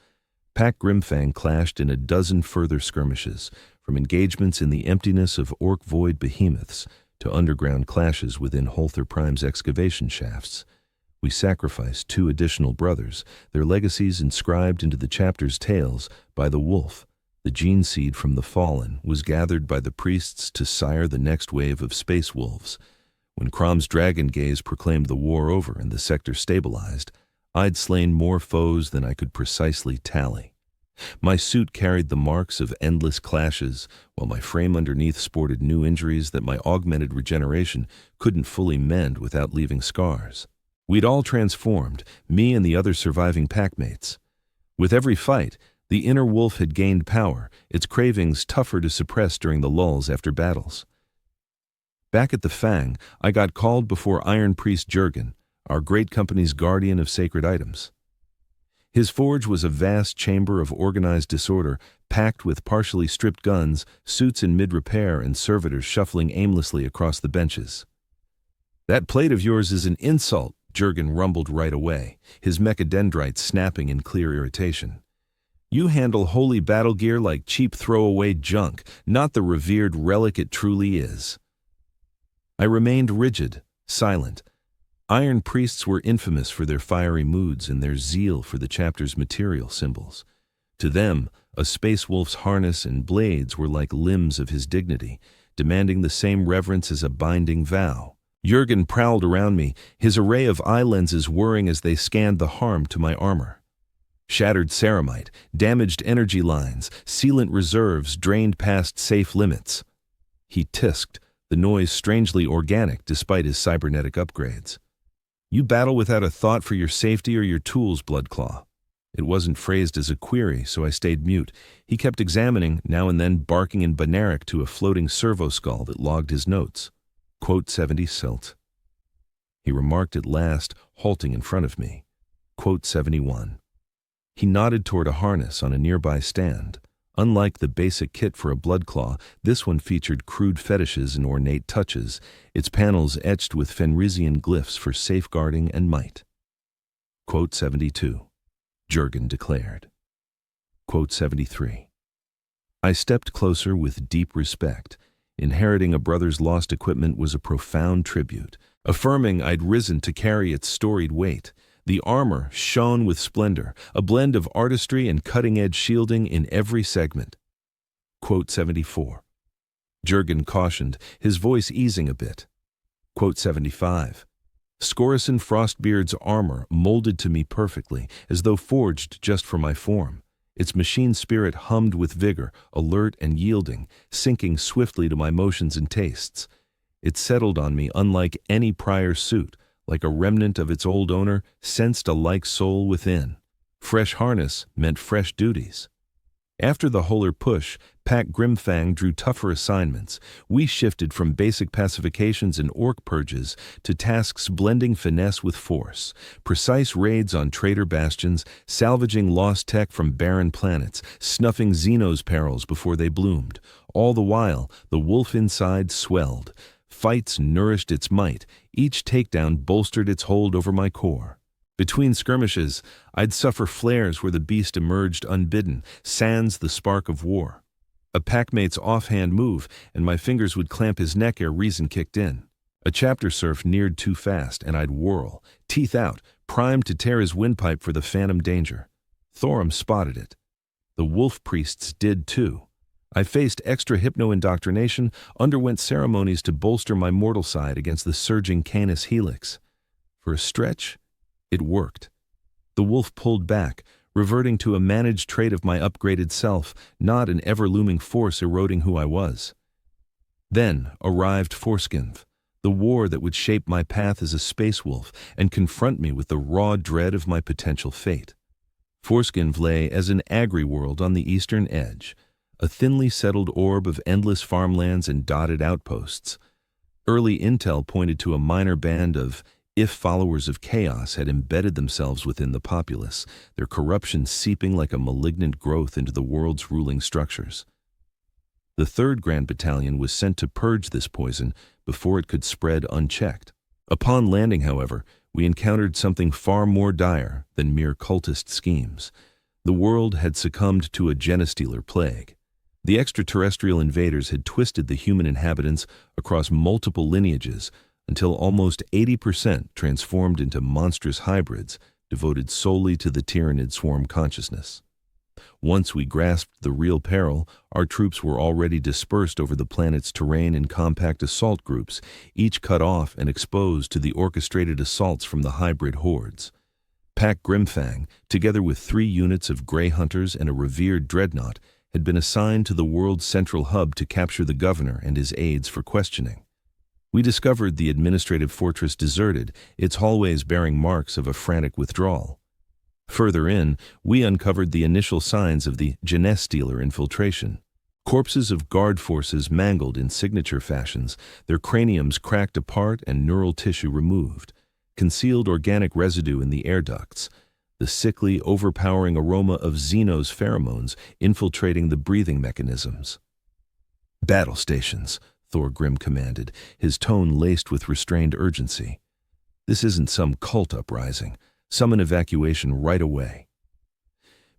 Pack Grimfang clashed in a dozen further skirmishes, from engagements in the emptiness of orc void behemoths to underground clashes within Holther Prime's excavation shafts. We sacrificed 2 additional brothers, their legacies inscribed into the chapter's tales by the wolf. The gene seed from the fallen was gathered by the priests to sire the next wave of space wolves. When Crom's dragon gaze proclaimed the war over and the sector stabilized, I'd slain more foes than I could precisely tally. My suit carried the marks of endless clashes, while my frame underneath sported new injuries that my augmented regeneration couldn't fully mend without leaving scars. We'd all transformed, me and the other surviving packmates. With every fight, the inner wolf had gained power, its cravings tougher to suppress during the lulls after battles. Back at the Fang, I got called before Iron Priest Jurgen, our great company's guardian of sacred items. His forge was a vast chamber of organized disorder, packed with partially stripped guns, suits in mid-repair, and servitors shuffling aimlessly across the benches. "That plate of yours is an insult," Jurgen rumbled right away, his mechadendrites snapping in clear irritation. "You handle holy battle gear like cheap throwaway junk, not the revered relic it truly is." I remained rigid, silent. Iron Priests were infamous for their fiery moods and their zeal for the chapter's material symbols. To them, a space wolf's harness and blades were like limbs of his dignity, demanding the same reverence as a binding vow. Jurgen prowled around me, his array of eye lenses whirring as they scanned the harm to my armor. Shattered ceramite, damaged energy lines, sealant reserves drained past safe limits. He tisked, the noise strangely organic despite his cybernetic upgrades. "You battle without a thought for your safety or your tools, Bloodclaw." It wasn't phrased as a query, so I stayed mute. He kept examining, now and then barking in Banaric to a floating servo skull that logged his notes. Quote 70 silt. He remarked at last, halting in front of me. Quote 71. He nodded toward a harness on a nearby stand. Unlike the basic kit for a Bloodclaw, this one featured crude fetishes and ornate touches, its panels etched with Fenrisian glyphs for safeguarding and might. Quote 72. Jurgen declared. Quote 73. I stepped closer with deep respect. Inheriting a brother's lost equipment was a profound tribute, affirming I'd risen to carry its storied weight. The armor shone with splendor, a blend of artistry and cutting-edge shielding in every segment. Quote 74. Jurgen cautioned, his voice easing a bit. Quote 75. Scorison Frostbeard's armor molded to me perfectly, as though forged just for my form. Its machine spirit hummed with vigor, alert and yielding, sinking swiftly to my motions and tastes. It settled on me unlike any prior suit, like a remnant of its old owner, sensed a like soul within. Fresh harness meant fresh duties. After the Holer push, Pack Grimfang drew tougher assignments. We shifted from basic pacifications and orc purges to tasks blending finesse with force, precise raids on traitor bastions, salvaging lost tech from barren planets, snuffing Xeno's perils before they bloomed. All the while, the wolf inside swelled. Fights nourished its might, each takedown bolstered its hold over my core. Between skirmishes, I'd suffer flares where the beast emerged unbidden, sans the spark of war. A packmate's offhand move, and my fingers would clamp his neck ere reason kicked in. A chapter surf neared too fast, and I'd whirl, teeth out, primed to tear his windpipe for the phantom danger. Thorum spotted it. The wolf priests did too. I faced extra hypno-indoctrination, underwent ceremonies to bolster my mortal side against the surging Canis helix. For a stretch, it worked. The wolf pulled back, reverting to a managed trait of my upgraded self, not an ever-looming force eroding who I was. Then arrived Forskinv, the war that would shape my path as a space wolf and confront me with the raw dread of my potential fate. Foreskin lay as an agri-world on the eastern edge, a thinly settled orb of endless farmlands and dotted outposts. Early intel pointed to a minor band of if followers of chaos had embedded themselves within the populace, their corruption seeping like a malignant growth into the world's ruling structures. The 3rd Grand Battalion was sent to purge this poison before it could spread unchecked. Upon landing, however, we encountered something far more dire than mere cultist schemes. The world had succumbed to a genestealer plague. The extraterrestrial invaders had twisted the human inhabitants across multiple lineages until almost 80% transformed into monstrous hybrids devoted solely to the tyrannid swarm consciousness. Once we grasped the real peril, our troops were already dispersed over the planet's terrain in compact assault groups, each cut off and exposed to the orchestrated assaults from the hybrid hordes. Pack Grimfang, together with 3 units of Grey Hunters and a revered dreadnought, had been assigned to the world's central hub to capture the governor and his aides for questioning. We discovered the administrative fortress deserted, its hallways bearing marks of a frantic withdrawal. Further in, we uncovered the initial signs of the genestealer infiltration. Corpses of guard forces mangled in signature fashions, their craniums cracked apart and neural tissue removed, concealed organic residue in the air ducts, the sickly, overpowering aroma of Xeno's pheromones infiltrating the breathing mechanisms. "Battle stations," Thor Grim commanded, his tone laced with restrained urgency. "This isn't some cult uprising. Summon evacuation right away."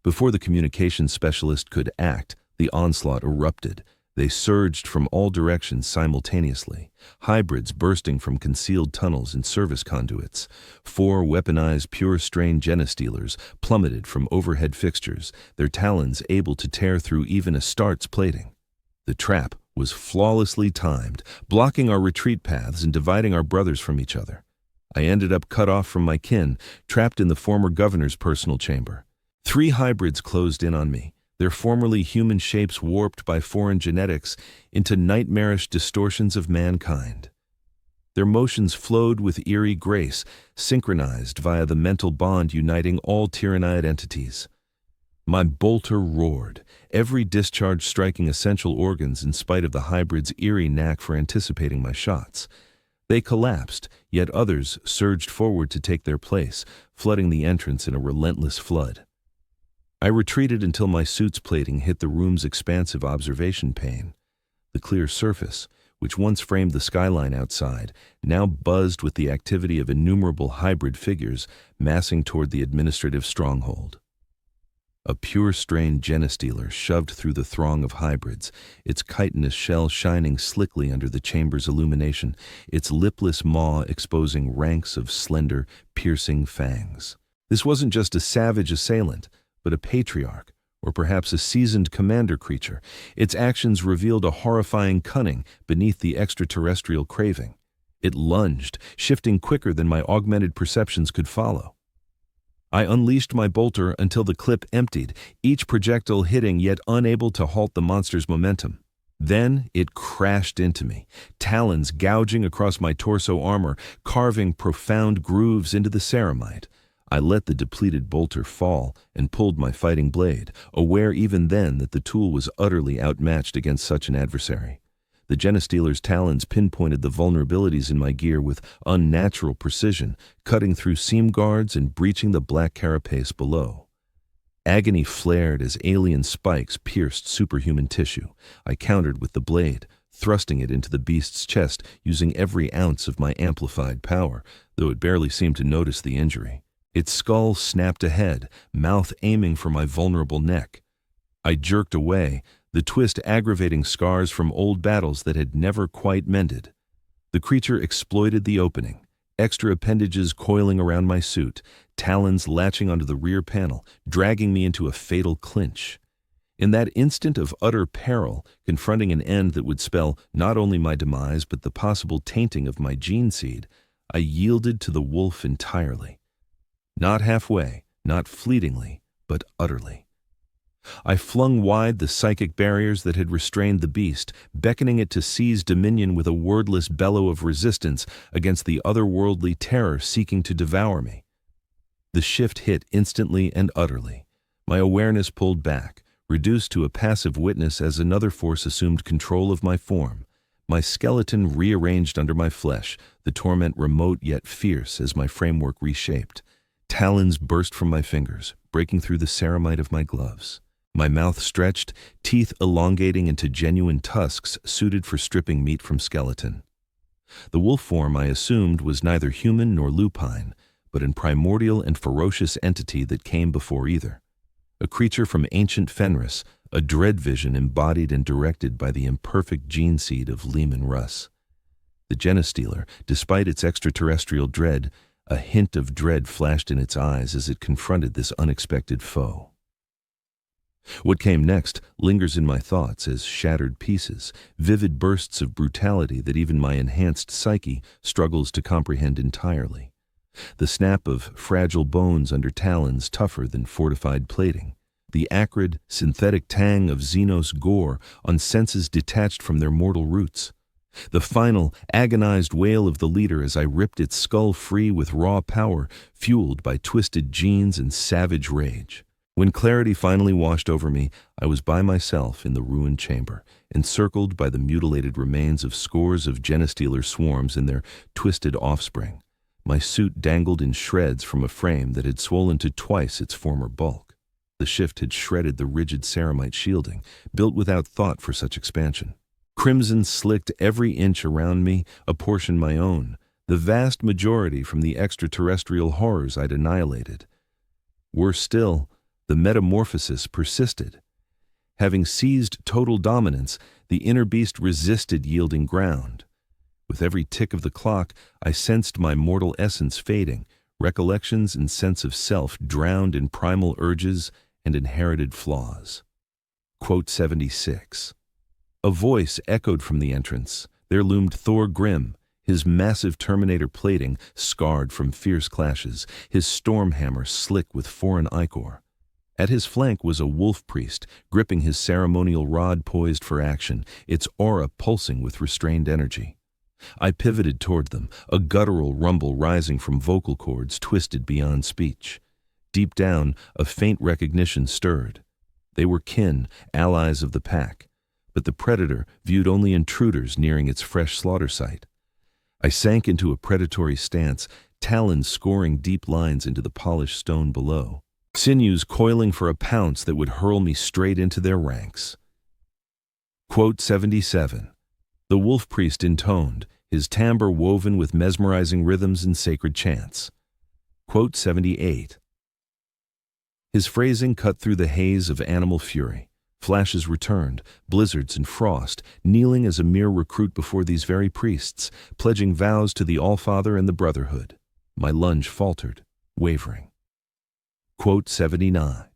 Before the communications specialist could act, the onslaught erupted. They surged from all directions simultaneously, hybrids bursting from concealed tunnels and service conduits. 4 weaponized pure-strain genestealers plummeted from overhead fixtures, their talons able to tear through even Astarte's plating. The trap was flawlessly timed, blocking our retreat paths and dividing our brothers from each other. I ended up cut off from my kin, trapped in the former governor's personal chamber. 3 hybrids closed in on me, their formerly human shapes warped by foreign genetics into nightmarish distortions of mankind. Their motions flowed with eerie grace, synchronized via the mental bond uniting all tyrannid entities. My bolter roared, every discharge striking essential organs in spite of the hybrid's eerie knack for anticipating my shots. They collapsed, yet others surged forward to take their place, flooding the entrance in a relentless flood. I retreated until my suit's plating hit the room's expansive observation pane. The clear surface, which once framed the skyline outside, now buzzed with the activity of innumerable hybrid figures massing toward the administrative stronghold. A pure-strain genestealer shoved through the throng of hybrids, its chitinous shell shining slickly under the chamber's illumination, its lipless maw exposing ranks of slender, piercing fangs. This wasn't just a savage assailant, but a patriarch, or perhaps a seasoned commander creature. Its actions revealed a horrifying cunning beneath the extraterrestrial craving. It lunged, shifting quicker than my augmented perceptions could follow. I unleashed my bolter until the clip emptied, each projectile hitting yet unable to halt the monster's momentum. Then it crashed into me, talons gouging across my torso armor, carving profound grooves into the ceramite. I let the depleted bolter fall and pulled my fighting blade, aware even then that the tool was utterly outmatched against such an adversary. The genestealer's talons pinpointed the vulnerabilities in my gear with unnatural precision, cutting through seam guards and breaching the black carapace below. Agony flared as alien spikes pierced superhuman tissue. I countered with the blade, thrusting it into the beast's chest, using every ounce of my amplified power, though it barely seemed to notice the injury. Its skull snapped ahead, mouth aiming for my vulnerable neck. I jerked away, the twist aggravating scars from old battles that had never quite mended. The creature exploited the opening, extra appendages coiling around my suit, talons latching onto the rear panel, dragging me into a fatal clinch. In that instant of utter peril, confronting an end that would spell not only my demise but the possible tainting of my gene seed, I yielded to the wolf entirely. Not halfway, not fleetingly, but utterly. I flung wide the psychic barriers that had restrained the beast, beckoning it to seize dominion with a wordless bellow of resistance against the otherworldly terror seeking to devour me. The shift hit instantly and utterly. My awareness pulled back, reduced to a passive witness as another force assumed control of my form. My skeleton rearranged under my flesh, the torment remote yet fierce as my framework reshaped. Talons burst from my fingers, breaking through the ceramite of my gloves. My mouth stretched, teeth elongating into genuine tusks suited for stripping meat from skeleton. The wolf form I assumed was neither human nor lupine, but a primordial and ferocious entity that came before either. A creature from ancient Fenris, a dread vision embodied and directed by the imperfect gene seed of Lehman Russ. The Genestealer, despite its extraterrestrial dread, a hint of dread flashed in its eyes as it confronted this unexpected foe. What came next lingers in my thoughts as shattered pieces, vivid bursts of brutality that even my enhanced psyche struggles to comprehend entirely. The snap of fragile bones under talons tougher than fortified plating. The acrid, synthetic tang of Xenos gore on senses detached from their mortal roots. The final, agonized wail of the leader as I ripped its skull free with raw power, fueled by twisted genes and savage rage. When clarity finally washed over me, I was by myself in the ruined chamber, encircled by the mutilated remains of scores of Genestealer swarms and their twisted offspring. My suit dangled in shreds from a frame that had swollen to twice its former bulk. The shift had shredded the rigid ceramite shielding, built without thought for such expansion. Crimson slicked every inch around me, a portion my own, the vast majority from the extraterrestrial horrors I'd annihilated. Worse still, the metamorphosis persisted. Having seized total dominance, the inner beast resisted yielding ground. With every tick of the clock, I sensed my mortal essence fading, recollections and sense of self drowned in primal urges and inherited flaws. Quote 76. A voice echoed from the entrance. There loomed Thor Grim, his massive Terminator plating scarred from fierce clashes, his storm hammer slick with foreign ichor. At his flank was a wolf priest, gripping his ceremonial rod poised for action, its aura pulsing with restrained energy. I pivoted toward them, a guttural rumble rising from vocal cords twisted beyond speech. Deep down, a faint recognition stirred. They were kin, allies of the pack, but the predator viewed only intruders nearing its fresh slaughter site. I sank into a predatory stance, talons scoring deep lines into the polished stone below. Sinews coiling for a pounce that would hurl me straight into their ranks. Quote 77. The wolf priest intoned, his timbre woven with mesmerizing rhythms and sacred chants. Quote 78. His phrasing cut through the haze of animal fury. Flashes returned, blizzards and frost, kneeling as a mere recruit before these very priests, pledging vows to the Allfather and the Brotherhood. My lunge faltered, wavering. Quote 79.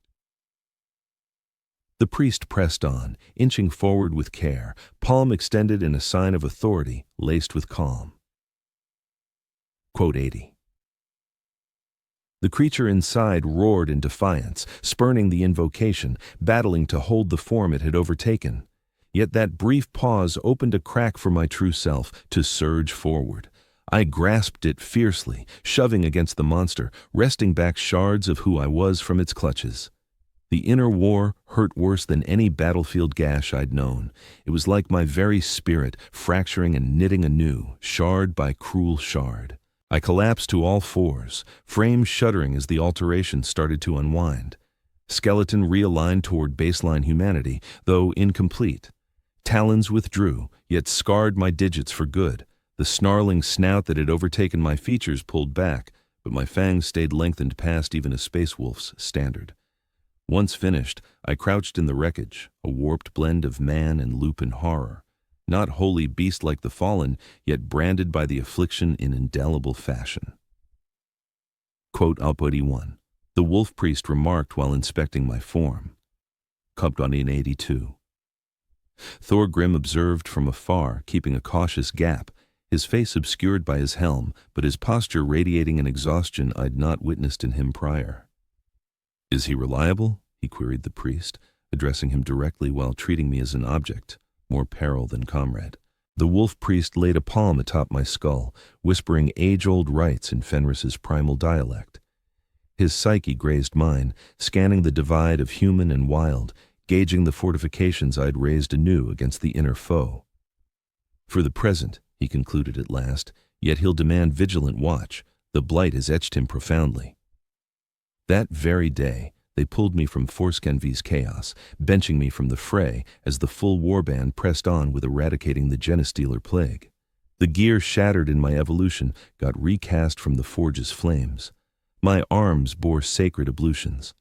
The priest pressed on, inching forward with care, palm extended in a sign of authority, laced with calm. Quote 80. The creature inside roared in defiance, spurning the invocation, battling to hold the form it had overtaken. Yet that brief pause opened a crack for my true self to surge forward. I grasped it fiercely, shoving against the monster, wresting back shards of who I was from its clutches. The inner war hurt worse than any battlefield gash I'd known. It was like my very spirit fracturing and knitting anew, shard by cruel shard. I collapsed to all fours, frame shuddering as the alteration started to unwind. Skeleton realigned toward baseline humanity, though incomplete. Talons withdrew, yet scarred my digits for good. The snarling snout that had overtaken my features pulled back, but my fangs stayed lengthened past even a space wolf's standard. Once finished, I crouched in the wreckage, a warped blend of man and lupin horror. Not wholly beast like the fallen, yet branded by the affliction in indelible fashion. Quote 81. The wolf priest remarked while inspecting my form. Quote 82. Thor Grim observed from afar, keeping a cautious gap, his face obscured by his helm, but his posture radiating an exhaustion I'd not witnessed in him prior. Is he reliable? He queried the priest, addressing him directly while treating me as an object, more peril than comrade. The wolf priest laid a palm atop my skull, whispering age-old rites in Fenris's primal dialect. His psyche grazed mine, scanning the divide of human and wild, gauging the fortifications I'd raised anew against the inner foe. For the present, he concluded at last, yet he'll demand vigilant watch. The blight has etched him profoundly. That very day, they pulled me from Forskenvi's chaos, benching me from the fray as the full warband pressed on with eradicating the Genestealer plague. The gear shattered in my evolution got recast from the forge's flames. My arms bore sacred ablutions.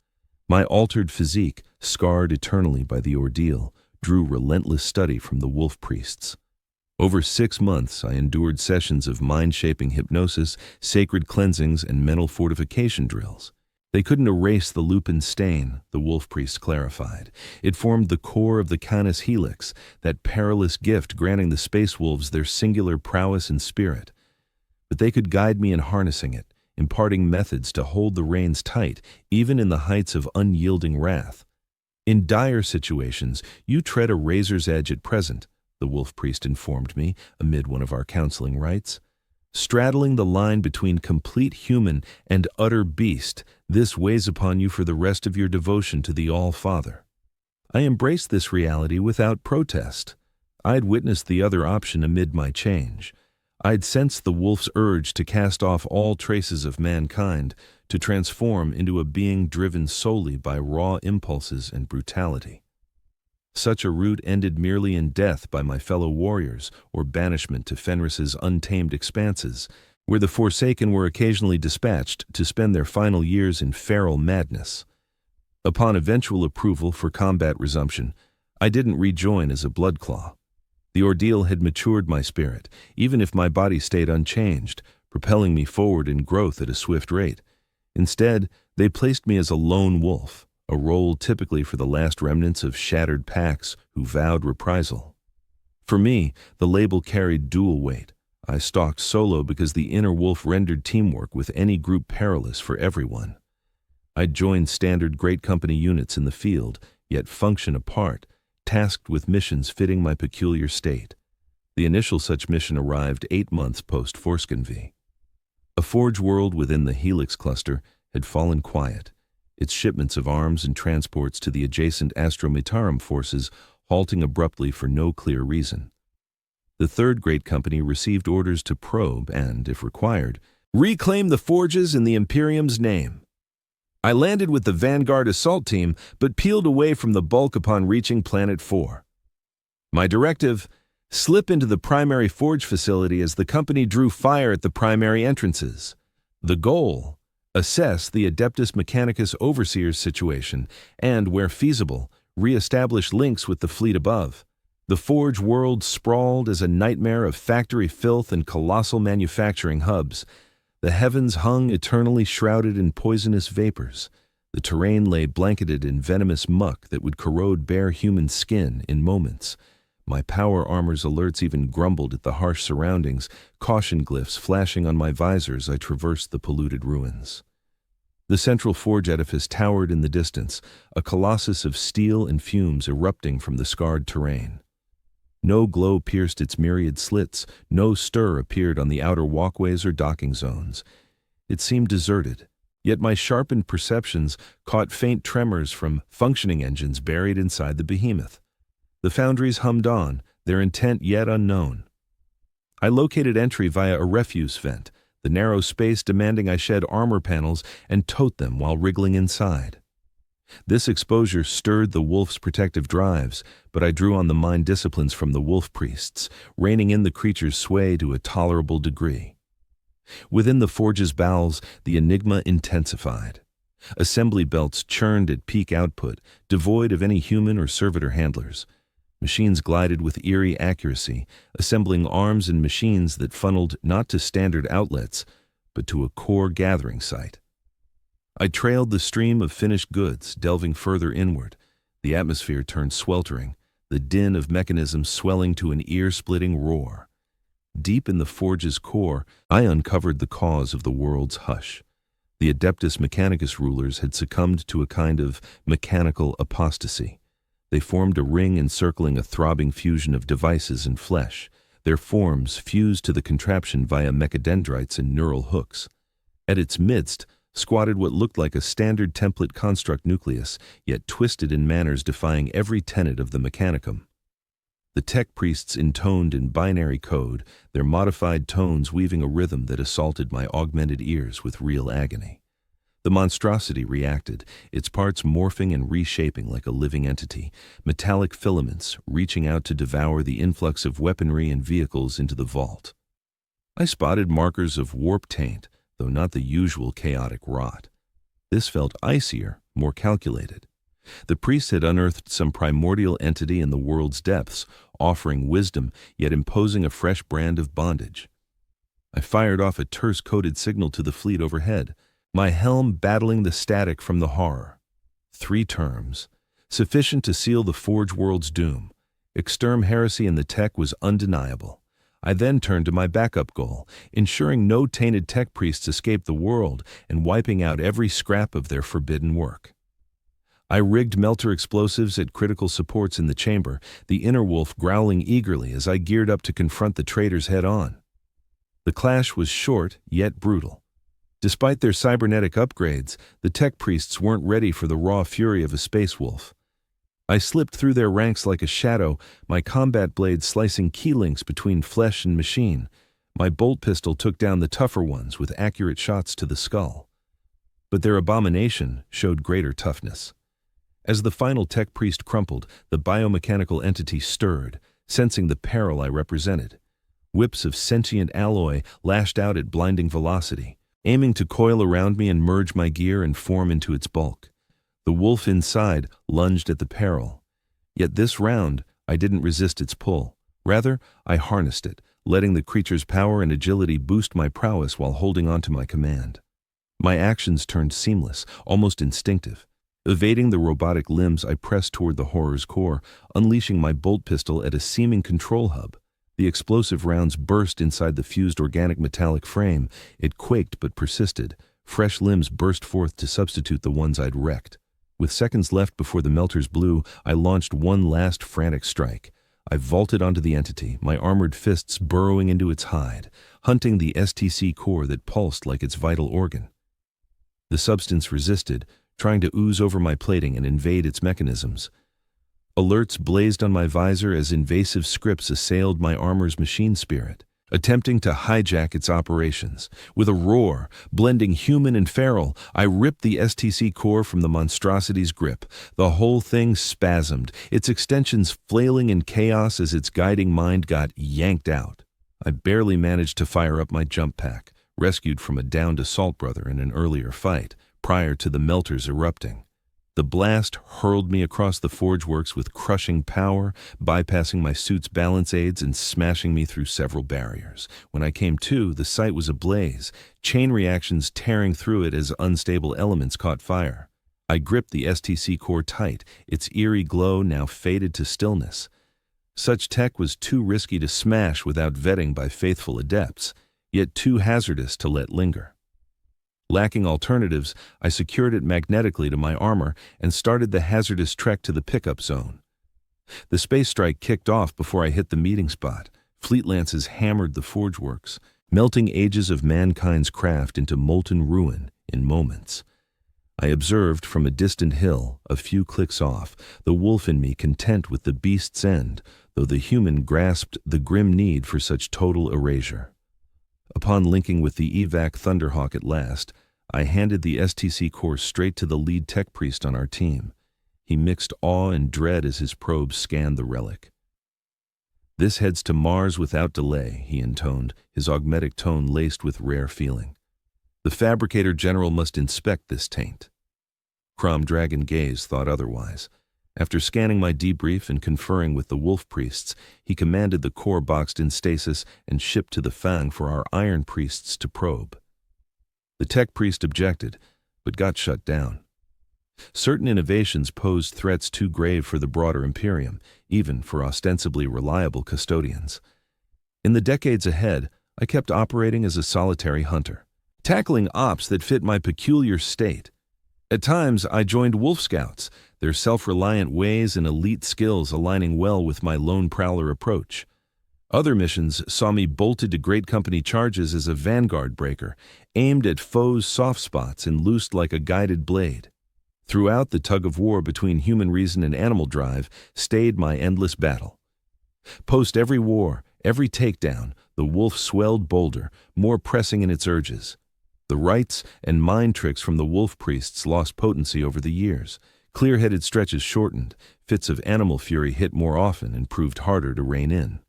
My altered physique, scarred eternally by the ordeal, drew relentless study from the wolf priests. Over 6 months, I endured sessions of mind-shaping hypnosis, sacred cleansings, and mental fortification drills. They couldn't erase the lupin stain, the wolf priest clarified. It formed the core of the Canis Helix, that perilous gift granting the space wolves their singular prowess and spirit. But they could guide me in harnessing it, imparting methods to hold the reins tight, even in the heights of unyielding wrath. In dire situations, you tread a razor's edge at present, the wolf priest informed me amid one of our counseling rites. Straddling the line between complete human and utter beast, this weighs upon you for the rest of your devotion to the All-Father. I embraced this reality without protest. I'd witnessed the other option amid my change. I'd sensed the wolf's urge to cast off all traces of mankind, to transform into a being driven solely by raw impulses and brutality. Such a route ended merely in death by my fellow warriors or banishment to Fenris's untamed expanses, where the Forsaken were occasionally dispatched to spend their final years in feral madness. Upon eventual approval for combat resumption, I didn't rejoin as a Bloodclaw. The ordeal had matured my spirit, even if my body stayed unchanged, propelling me forward in growth at a swift rate. Instead, they placed me as a lone wolf, a role typically for the last remnants of shattered packs who vowed reprisal. For me, the label carried dual weight. I stalked solo because the inner wolf rendered teamwork with any group perilous for everyone. I'd joined standard Great Company units in the field, yet function apart, tasked with missions fitting my peculiar state. The initial such mission arrived 8 months post-Forskenvi. A forge world within the Helix cluster had fallen quiet, its shipments of arms and transports to the adjacent Astrometarum forces halting abruptly for no clear reason. The Third Great Company received orders to probe and, if required, reclaim the forges in the Imperium's name. I landed with the Vanguard assault team, but peeled away from the bulk upon reaching Planet 4. My directive: slip into the primary forge facility as the company drew fire at the primary entrances. The goal: assess the Adeptus Mechanicus Overseer's situation and, where feasible, re-establish links with the fleet above. The forge world sprawled as a nightmare of factory filth and colossal manufacturing hubs. The heavens hung eternally shrouded in poisonous vapors. The terrain lay blanketed in venomous muck that would corrode bare human skin in moments. My power armor's alerts even grumbled at the harsh surroundings, caution glyphs flashing on my visor as I traversed the polluted ruins. The central forge edifice towered in the distance, a colossus of steel and fumes erupting from the scarred terrain. No glow pierced its myriad slits, no stir appeared on the outer walkways or docking zones. It seemed deserted, yet my sharpened perceptions caught faint tremors from functioning engines buried inside the behemoth. The foundries hummed on, their intent yet unknown. I located entry via a refuse vent, the narrow space demanding I shed armor panels and tote them while wriggling inside. This exposure stirred the wolf's protective drives, but I drew on the mind disciplines from the wolf priests, reining in the creature's sway to a tolerable degree. Within the forge's bowels, the enigma intensified. Assembly belts churned at peak output, devoid of any human or servitor handlers. Machines glided with eerie accuracy, assembling arms and machines that funneled not to standard outlets, but to a core gathering site. I trailed the stream of finished goods, delving further inward. The atmosphere turned sweltering, the din of mechanisms swelling to an ear-splitting roar. Deep in the forge's core, I uncovered the cause of the world's hush. The Adeptus Mechanicus rulers had succumbed to a kind of mechanical apostasy. They formed a ring encircling a throbbing fusion of devices and flesh, their forms fused to the contraption via mechadendrites and neural hooks. At its midst, squatted what looked like a standard template construct nucleus, yet twisted in manners defying every tenet of the mechanicum. The tech priests intoned in binary code, their modified tones weaving a rhythm that assaulted my augmented ears with real agony. The monstrosity reacted, its parts morphing and reshaping like a living entity, metallic filaments reaching out to devour the influx of weaponry and vehicles into the vault. I spotted markers of warp taint, though not the usual chaotic rot. This felt icier, more calculated. The priests had unearthed some primordial entity in the world's depths, offering wisdom, yet imposing a fresh brand of bondage. I fired off a terse-coded signal to the fleet overhead, my helm battling the static from the horror. 3 terms, sufficient to seal the Forge world's doom. Exterm heresy in the tech was undeniable. I then turned to my backup goal, ensuring no tainted tech priests escaped the world and wiping out every scrap of their forbidden work. I rigged melter explosives at critical supports in the chamber, the inner wolf growling eagerly as I geared up to confront the traitors head-on. The clash was short, yet brutal. Despite their cybernetic upgrades, the tech priests weren't ready for the raw fury of a space wolf. I slipped through their ranks like a shadow, my combat blade slicing key links between flesh and machine. My bolt pistol took down the tougher ones with accurate shots to the skull. But their abomination showed greater toughness. As the final tech priest crumpled, the biomechanical entity stirred, sensing the peril I represented. Whips of sentient alloy lashed out at blinding velocity, aiming to coil around me and merge my gear and form into its bulk. The wolf inside lunged at the peril. Yet this round, I didn't resist its pull. Rather, I harnessed it, letting the creature's power and agility boost my prowess while holding on to my command. My actions turned seamless, almost instinctive. Evading the robotic limbs, I pressed toward the horror's core, unleashing my bolt pistol at a seeming control hub. The explosive rounds burst inside the fused organic metallic frame. It quaked but persisted. Fresh limbs burst forth to substitute the ones I'd wrecked. With seconds left before the melters blew, I launched one last frantic strike. I vaulted onto the entity, my armored fists burrowing into its hide, hunting the STC core that pulsed like its vital organ. The substance resisted, trying to ooze over my plating and invade its mechanisms. Alerts blazed on my visor as invasive scripts assailed my armor's machine spirit, attempting to hijack its operations. With a roar, blending human and feral, I ripped the STC core from the monstrosity's grip. The whole thing spasmed, its extensions flailing in chaos as its guiding mind got yanked out. I barely managed to fire up my jump pack, rescued from a downed assault brother in an earlier fight, prior to the melters erupting. The blast hurled me across the forge works with crushing power, bypassing my suit's balance aids and smashing me through several barriers. When I came to, the site was ablaze, chain reactions tearing through it as unstable elements caught fire. I gripped the STC core tight, its eerie glow now faded to stillness. Such tech was too risky to smash without vetting by faithful adepts, yet too hazardous to let linger. Lacking alternatives, I secured it magnetically to my armor and started the hazardous trek to the pickup zone. The space strike kicked off before I hit the meeting spot. Fleet lances hammered the forge works, melting ages of mankind's craft into molten ruin in moments. I observed from a distant hill, a few clicks off, the wolf in me content with the beast's end, though the human grasped the grim need for such total erasure. Upon linking with the evac Thunderhawk at last, I handed the STC core straight to the lead tech priest on our team. He mixed awe and dread as his probe scanned the relic. "This heads to Mars without delay," he intoned, his augmetic tone laced with rare feeling. "The Fabricator General must inspect this taint." Crom Dragon Gaze thought otherwise. After scanning my debrief and conferring with the wolf priests, he commanded the core boxed in stasis and shipped to the Fang for our iron priests to probe. The tech priest objected, but got shut down. Certain innovations posed threats too grave for the broader Imperium, even for ostensibly reliable custodians. In the decades ahead, I kept operating as a solitary hunter, tackling ops that fit my peculiar state. At times, I joined Wolf Scouts, their self-reliant ways and elite skills aligning well with my lone prowler approach. Other missions saw me bolted to great company charges as a vanguard breaker, aimed at foes' soft spots and loosed like a guided blade. Throughout, the tug of war between human reason and animal drive stayed my endless battle. Post every war, every takedown, the wolf swelled bolder, more pressing in its urges. The rites and mind tricks from the wolf priests lost potency over the years. Clear-headed stretches shortened, fits of animal fury hit more often and proved harder to rein in.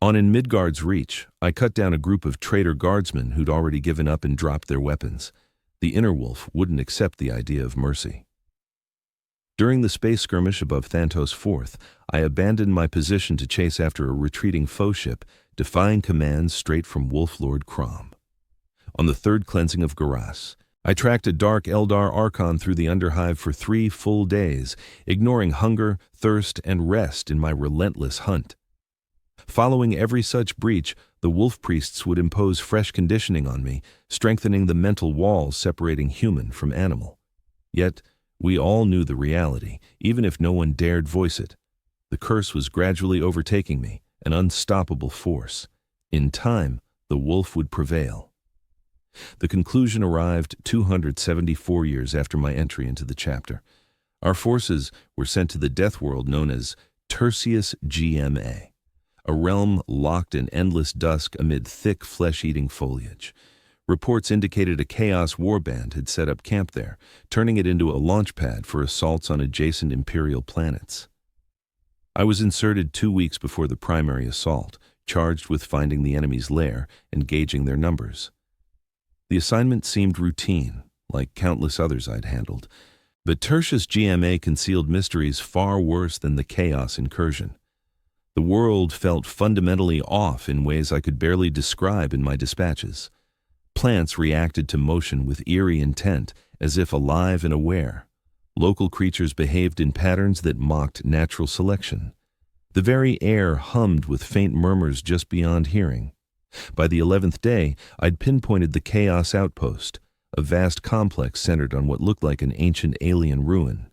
On in Midgard's reach, I cut down a group of traitor guardsmen who'd already given up and dropped their weapons. The inner wolf wouldn't accept the idea of mercy. During the space skirmish above Thantos 4th, I abandoned my position to chase after a retreating foe ship, defying commands straight from Wolf Lord Crom. On the third cleansing of Garas, I tracked a dark Eldar Archon through the Underhive for 3 full days, ignoring hunger, thirst, and rest in my relentless hunt. Following every such breach, the wolf priests would impose fresh conditioning on me, strengthening the mental walls separating human from animal. Yet, we all knew the reality, even if no one dared voice it. The curse was gradually overtaking me, an unstoppable force. In time, the wolf would prevail. The conclusion arrived 274 years after my entry into the chapter. Our forces were sent to the death world known as Tertius GMA, a realm locked in endless dusk amid thick flesh-eating foliage. Reports indicated a chaos warband had set up camp there, turning it into a launch pad for assaults on adjacent Imperial planets. I was inserted 2 weeks before the primary assault, charged with finding the enemy's lair and gauging their numbers. The assignment seemed routine, like countless others I'd handled, but Tertius GMA concealed mysteries far worse than the chaos incursion. The world felt fundamentally off in ways I could barely describe in my dispatches. Plants reacted to motion with eerie intent, as if alive and aware. Local creatures behaved in patterns that mocked natural selection. The very air hummed with faint murmurs just beyond hearing. By the 11th day, I'd pinpointed the Chaos Outpost, a vast complex centered on what looked like an ancient alien ruin.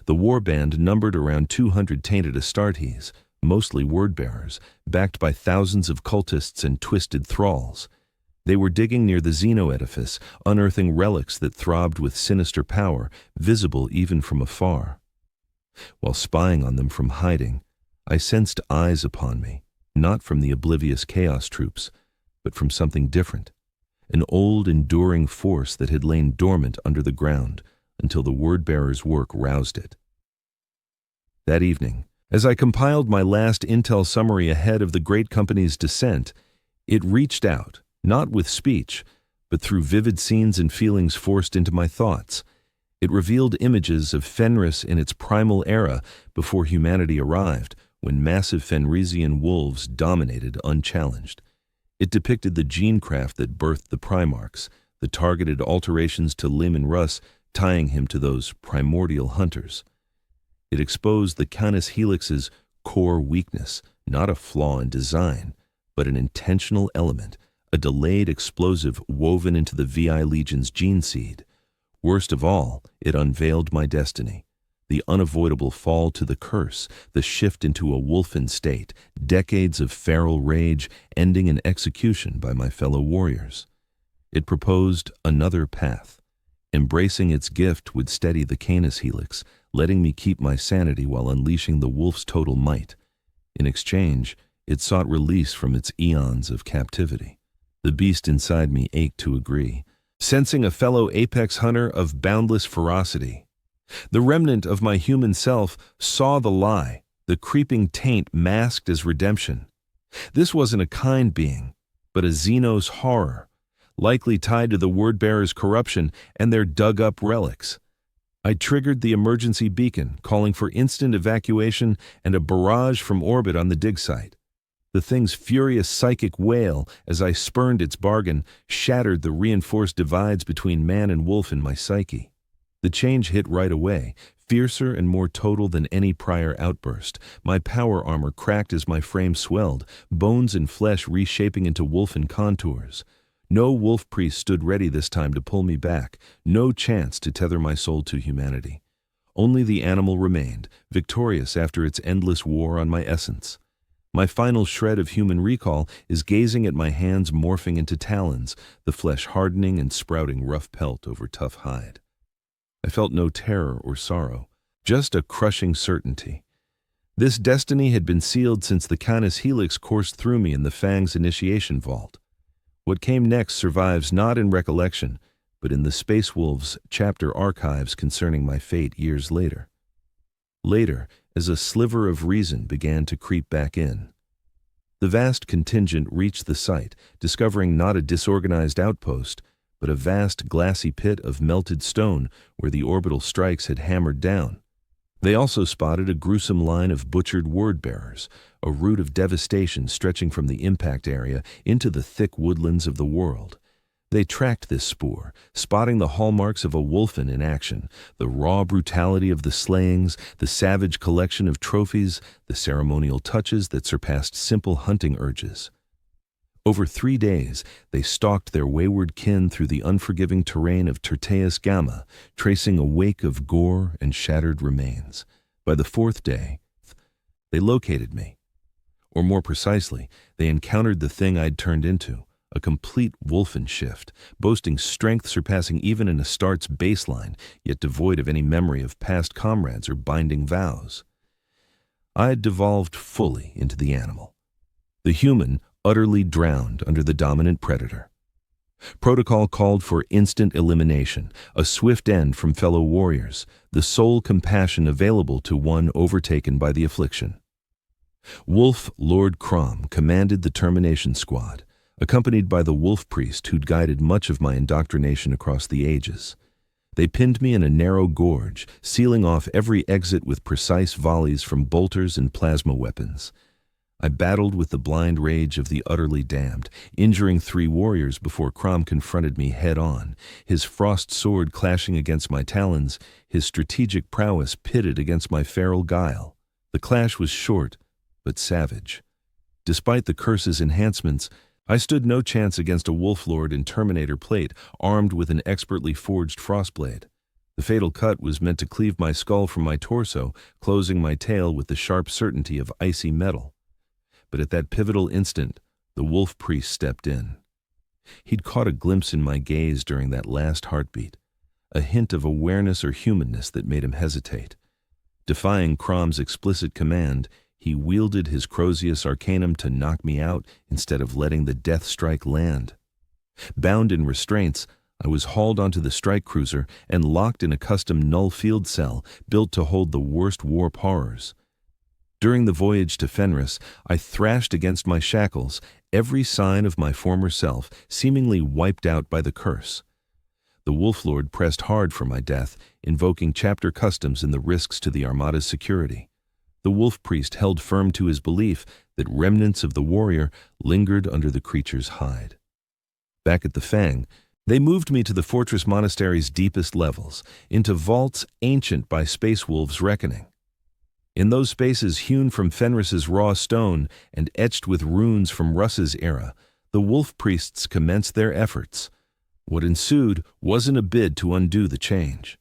The warband numbered around 200 tainted Astartes, mostly word-bearers, backed by thousands of cultists and twisted thralls. They were digging near the Xeno edifice, unearthing relics that throbbed with sinister power, visible even from afar. While spying on them from hiding, I sensed eyes upon me, not from the oblivious chaos troops, but from something different, an old, enduring force that had lain dormant under the ground until the word-bearer's work roused it. That evening, as I compiled my last intel summary ahead of the great company's descent, it reached out, not with speech, but through vivid scenes and feelings forced into my thoughts. It revealed images of Fenris in its primal era before humanity arrived, when massive Fenrisian wolves dominated unchallenged. It depicted the genecraft that birthed the Primarchs, the targeted alterations to Lim and Russ tying him to those primordial hunters. It exposed the Canis Helix's core weakness, not a flaw in design, but an intentional element, a delayed explosive woven into the VI Legion's gene seed. Worst of all, it unveiled my destiny, the unavoidable fall to the curse, the shift into a wolfen state, decades of feral rage ending in execution by my fellow warriors. It proposed another path. Embracing its gift would steady the Canis Helix, letting me keep my sanity while unleashing the wolf's total might. In exchange, it sought release from its eons of captivity. The beast inside me ached to agree, sensing a fellow apex hunter of boundless ferocity. The remnant of my human self saw the lie, the creeping taint masked as redemption. This wasn't a kind being, but a Xenos horror, likely tied to the word-bearers' corruption and their dug-up relics. I triggered the emergency beacon, calling for instant evacuation and a barrage from orbit on the dig site. The thing's furious psychic wail, as I spurned its bargain, shattered the reinforced divides between man and wolf in my psyche. The change hit right away, fiercer and more total than any prior outburst. My power armor cracked as my frame swelled, bones and flesh reshaping into wolfen contours. No wolf priest stood ready this time to pull me back, no chance to tether my soul to humanity. Only the animal remained, victorious after its endless war on my essence. My final shred of human recall is gazing at my hands morphing into talons, the flesh hardening and sprouting rough pelt over tough hide. I felt no terror or sorrow, just a crushing certainty. This destiny had been sealed since the Canis Helix coursed through me in the Fang's initiation vault. What came next survives not in recollection, but in the Space Wolves chapter archives concerning my fate years later. Later, as a sliver of reason began to creep back in. The vast contingent reached the site, discovering not a disorganized outpost, but a vast glassy pit of melted stone where the orbital strikes had hammered down. They also spotted a gruesome line of butchered word-bearers, a route of devastation stretching from the impact area into the thick woodlands of the world. They tracked this spoor, spotting the hallmarks of a wolfen in action, the raw brutality of the slayings, the savage collection of trophies, the ceremonial touches that surpassed simple hunting urges. Over 3 days, they stalked their wayward kin through the unforgiving terrain of Tertius Gamma, tracing a wake of gore and shattered remains. By the 4th day, they located me. Or more precisely, they encountered the thing I'd turned into, a complete wolfen shift, boasting strength surpassing even an Astarte's baseline, yet devoid of any memory of past comrades or binding vows. I had devolved fully into the animal. The human, utterly drowned under the dominant predator. Protocol called for instant elimination, a swift end from fellow warriors, the sole compassion available to one overtaken by the affliction. Wolf Lord Crom commanded the termination squad, accompanied by the wolf priest who'd guided much of my indoctrination across the ages. They pinned me in a narrow gorge, sealing off every exit with precise volleys from bolters and plasma weapons. I battled with the blind rage of the utterly damned, injuring 3 warriors before Crom confronted me head-on, his frost sword clashing against my talons, his strategic prowess pitted against my feral guile. The clash was short, but savage. Despite the curse's enhancements, I stood no chance against a wolf lord in Terminator plate, armed with an expertly forged frostblade. The fatal cut was meant to cleave my skull from my torso, closing my tail with the sharp certainty of icy metal. But at that pivotal instant, the wolf priest stepped in. He'd caught a glimpse in my gaze during that last heartbeat, a hint of awareness or humanness that made him hesitate. Defying Crom's explicit command, he wielded his Crozius Arcanum to knock me out instead of letting the death strike land. Bound in restraints, I was hauled onto the strike cruiser and locked in a custom null field cell built to hold the worst warp horrors. During the voyage to Fenris, I thrashed against my shackles, every sign of my former self seemingly wiped out by the curse. The Wolf Lord pressed hard for my death, invoking chapter customs and the risks to the Armada's security. The wolf priest held firm to his belief that remnants of the warrior lingered under the creature's hide. Back at the Fang, they moved me to the fortress monastery's deepest levels, into vaults ancient by Space Wolves' reckoning. In those spaces hewn from Fenris's raw stone and etched with runes from Russ's era, the wolf priests commenced their efforts. What ensued wasn't a bid to undo the change.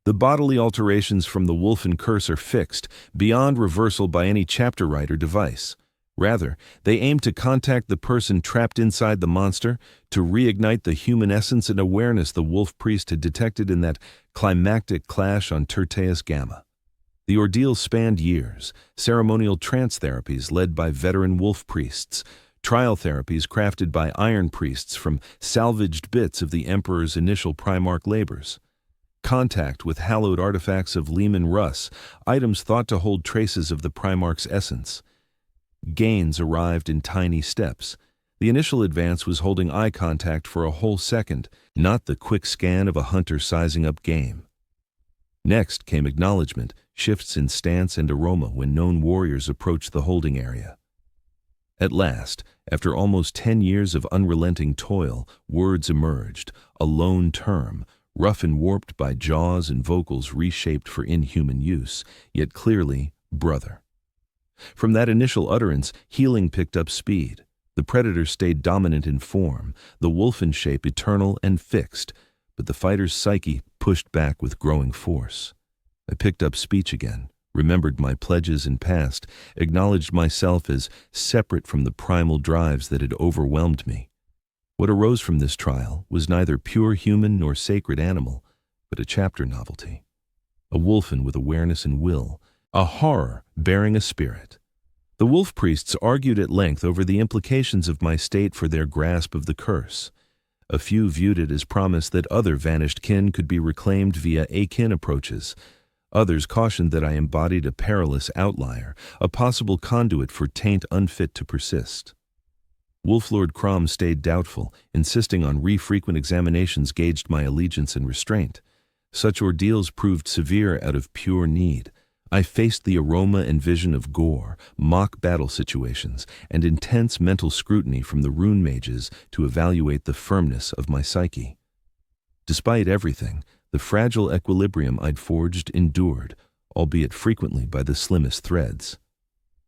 The bodily alterations from the wolfen curse are fixed, beyond reversal by any chapter writer device. Rather, they aim to contact the person trapped inside the monster, to reignite the human essence and awareness the wolf priest had detected in that climactic clash on Tertius Gamma. The ordeal spanned years, ceremonial trance therapies led by veteran wolf priests, trial therapies crafted by iron priests from salvaged bits of the Emperor's initial Primarch labors. Contact with hallowed artifacts of Lehman Russ, items thought to hold traces of the Primarch's essence. Gains arrived in tiny steps. The initial advance was holding eye contact for a whole second, not the quick scan of a hunter sizing up game. Next came acknowledgement, shifts in stance and aroma when known warriors approached the holding area. At last, after almost 10 years of unrelenting toil, words emerged, a lone term, rough and warped by jaws and vocals reshaped for inhuman use, yet clearly, brother. From that initial utterance, healing picked up speed. The predator stayed dominant in form, the wolfen shape eternal and fixed, but the fighter's psyche pushed back with growing force. I picked up speech again, remembered my pledges and past, acknowledged myself as separate from the primal drives that had overwhelmed me. What arose from this trial was neither pure human nor sacred animal, but a chapter novelty. A wolfen with awareness and will, a horror bearing a spirit. The wolf priests argued at length over the implications of my state for their grasp of the curse. A few viewed it as promise that other vanished kin could be reclaimed via akin approaches. Others cautioned that I embodied a perilous outlier, a possible conduit for taint unfit to persist. Wolflord Crom stayed doubtful, insisting on frequent examinations gauged my allegiance and restraint. Such ordeals proved severe out of pure need. I faced the aroma and vision of gore, mock battle situations, and intense mental scrutiny from the rune mages to evaluate the firmness of my psyche. Despite everything, the fragile equilibrium I'd forged endured, albeit frequently by the slimmest threads.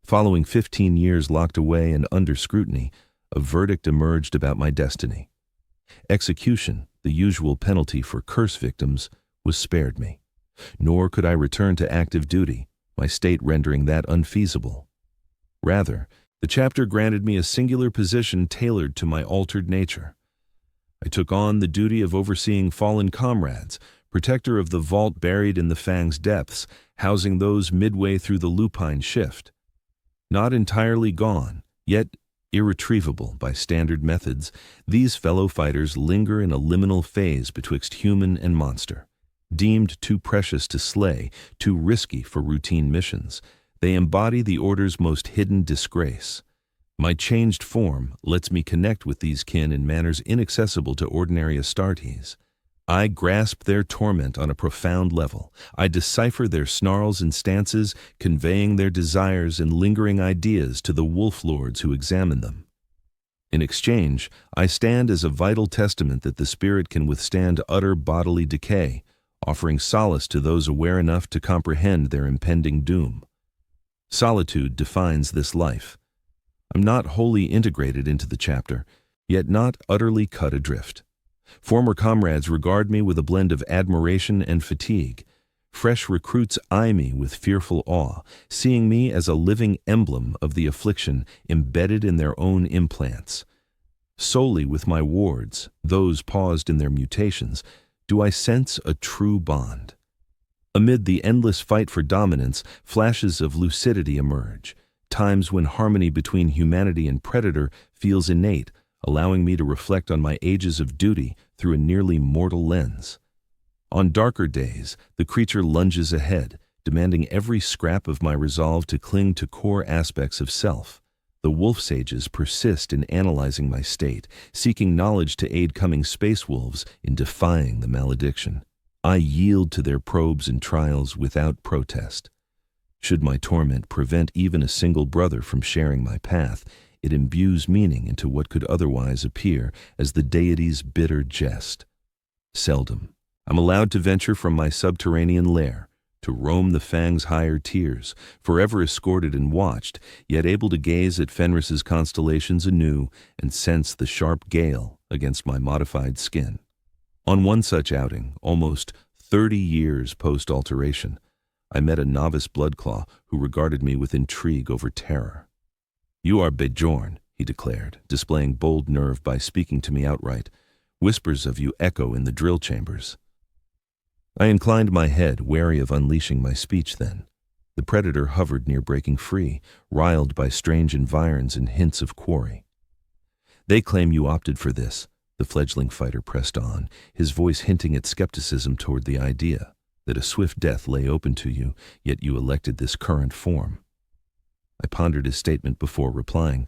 Following 15 years locked away and under scrutiny, a verdict emerged about my destiny. Execution, the usual penalty for curse victims, was spared me. Nor could I return to active duty, my state rendering that unfeasible. Rather, the chapter granted me a singular position tailored to my altered nature. I took on the duty of overseeing fallen comrades, protector of the vault buried in the Fang's depths, housing those midway through the lupine shift. Not entirely gone, yet irretrievable by standard methods, these fellow fighters linger in a liminal phase betwixt human and monster. Deemed too precious to slay, too risky for routine missions, they embody the Order's most hidden disgrace. My changed form lets me connect with these kin in manners inaccessible to ordinary Astartes. I grasp their torment on a profound level. I decipher their snarls and stances, conveying their desires and lingering ideas to the wolf lords who examine them. In exchange, I stand as a vital testament that the spirit can withstand utter bodily decay, offering solace to those aware enough to comprehend their impending doom. Solitude defines this life. I'm not wholly integrated into the chapter, yet not utterly cut adrift. Former comrades regard me with a blend of admiration and fatigue. Fresh recruits eye me with fearful awe, seeing me as a living emblem of the affliction embedded in their own implants. Solely with my wards, those paused in their mutations, do I sense a true bond. Amid the endless fight for dominance, flashes of lucidity emerge, times when harmony between humanity and predator feels innate, allowing me to reflect on my ages of duty through a nearly mortal lens. On darker days, the creature lunges ahead, demanding every scrap of my resolve to cling to core aspects of self. The wolf sages persist in analyzing my state, seeking knowledge to aid coming space wolves in defying the malediction. I yield to their probes and trials without protest. Should my torment prevent even a single brother from sharing my path, it imbues meaning into what could otherwise appear as the deity's bitter jest. Seldom, I'm allowed to venture from my subterranean lair, to roam the Fang's higher tiers, forever escorted and watched, yet able to gaze at Fenris's constellations anew and sense the sharp gale against my modified skin. On one such outing, almost 30 years post-alteration, I met a novice bloodclaw who regarded me with intrigue over terror. "You are Bjorn," he declared, displaying bold nerve by speaking to me outright. "Whispers of you echo in the drill chambers." I inclined my head, wary of unleashing my speech then. The predator hovered near breaking free, riled by strange environs and hints of quarry. "They claim you opted for this," the fledgling fighter pressed on, his voice hinting at skepticism toward the idea that a swift death lay open to you, yet you elected this current form. I pondered his statement before replying.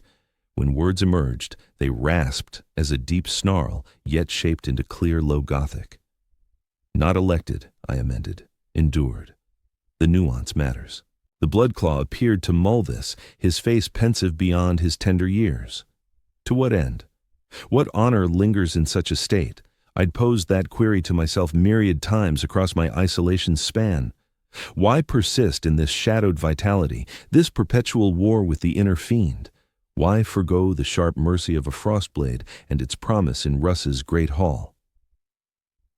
When words emerged, they rasped as a deep snarl, yet shaped into clear low Gothic. "Not elected," I amended, "endured. The nuance matters." The bloodclaw appeared to mull this, his face pensive beyond his tender years. To what end? What honor lingers in such a state? I'd posed that query to myself myriad times across my isolation span. Why persist in this shadowed vitality, this perpetual war with the inner fiend? Why forgo the sharp mercy of a frostblade and its promise in Russ's great hall?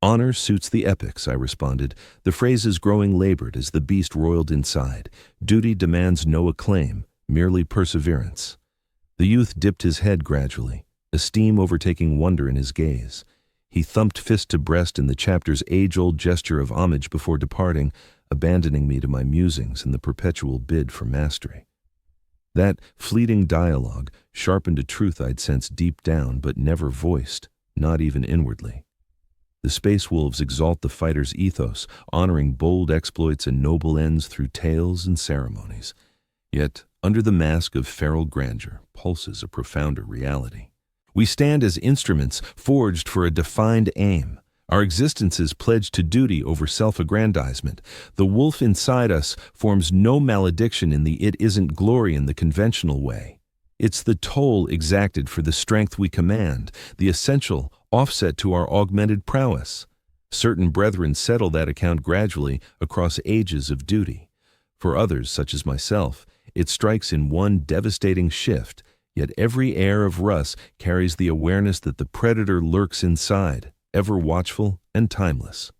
Honor suits the epics, I responded, the phrases growing labored as the beast roiled inside. Duty demands no acclaim, merely perseverance. The youth dipped his head gradually, esteem overtaking wonder in his gaze. He thumped fist to breast in the chapter's age-old gesture of homage before departing, abandoning me to my musings in the perpetual bid for mastery. That fleeting dialogue sharpened a truth I'd sensed deep down but never voiced, not even inwardly. The Space Wolves exalt the fighter's ethos, honoring bold exploits and noble ends through tales and ceremonies. Yet, under the mask of feral grandeur, pulses a profounder reality. We stand as instruments forged for a defined aim. Our existences pledged to duty over self-aggrandizement. The wolf inside us forms no malediction in the "it isn't glory" in the conventional way. It's the toll exacted for the strength we command, the essential offset to our augmented prowess. Certain brethren settle that account gradually across ages of duty. For others, such as myself, it strikes in one devastating shift, yet every air of Russ carries the awareness that the predator lurks inside, ever watchful and timeless.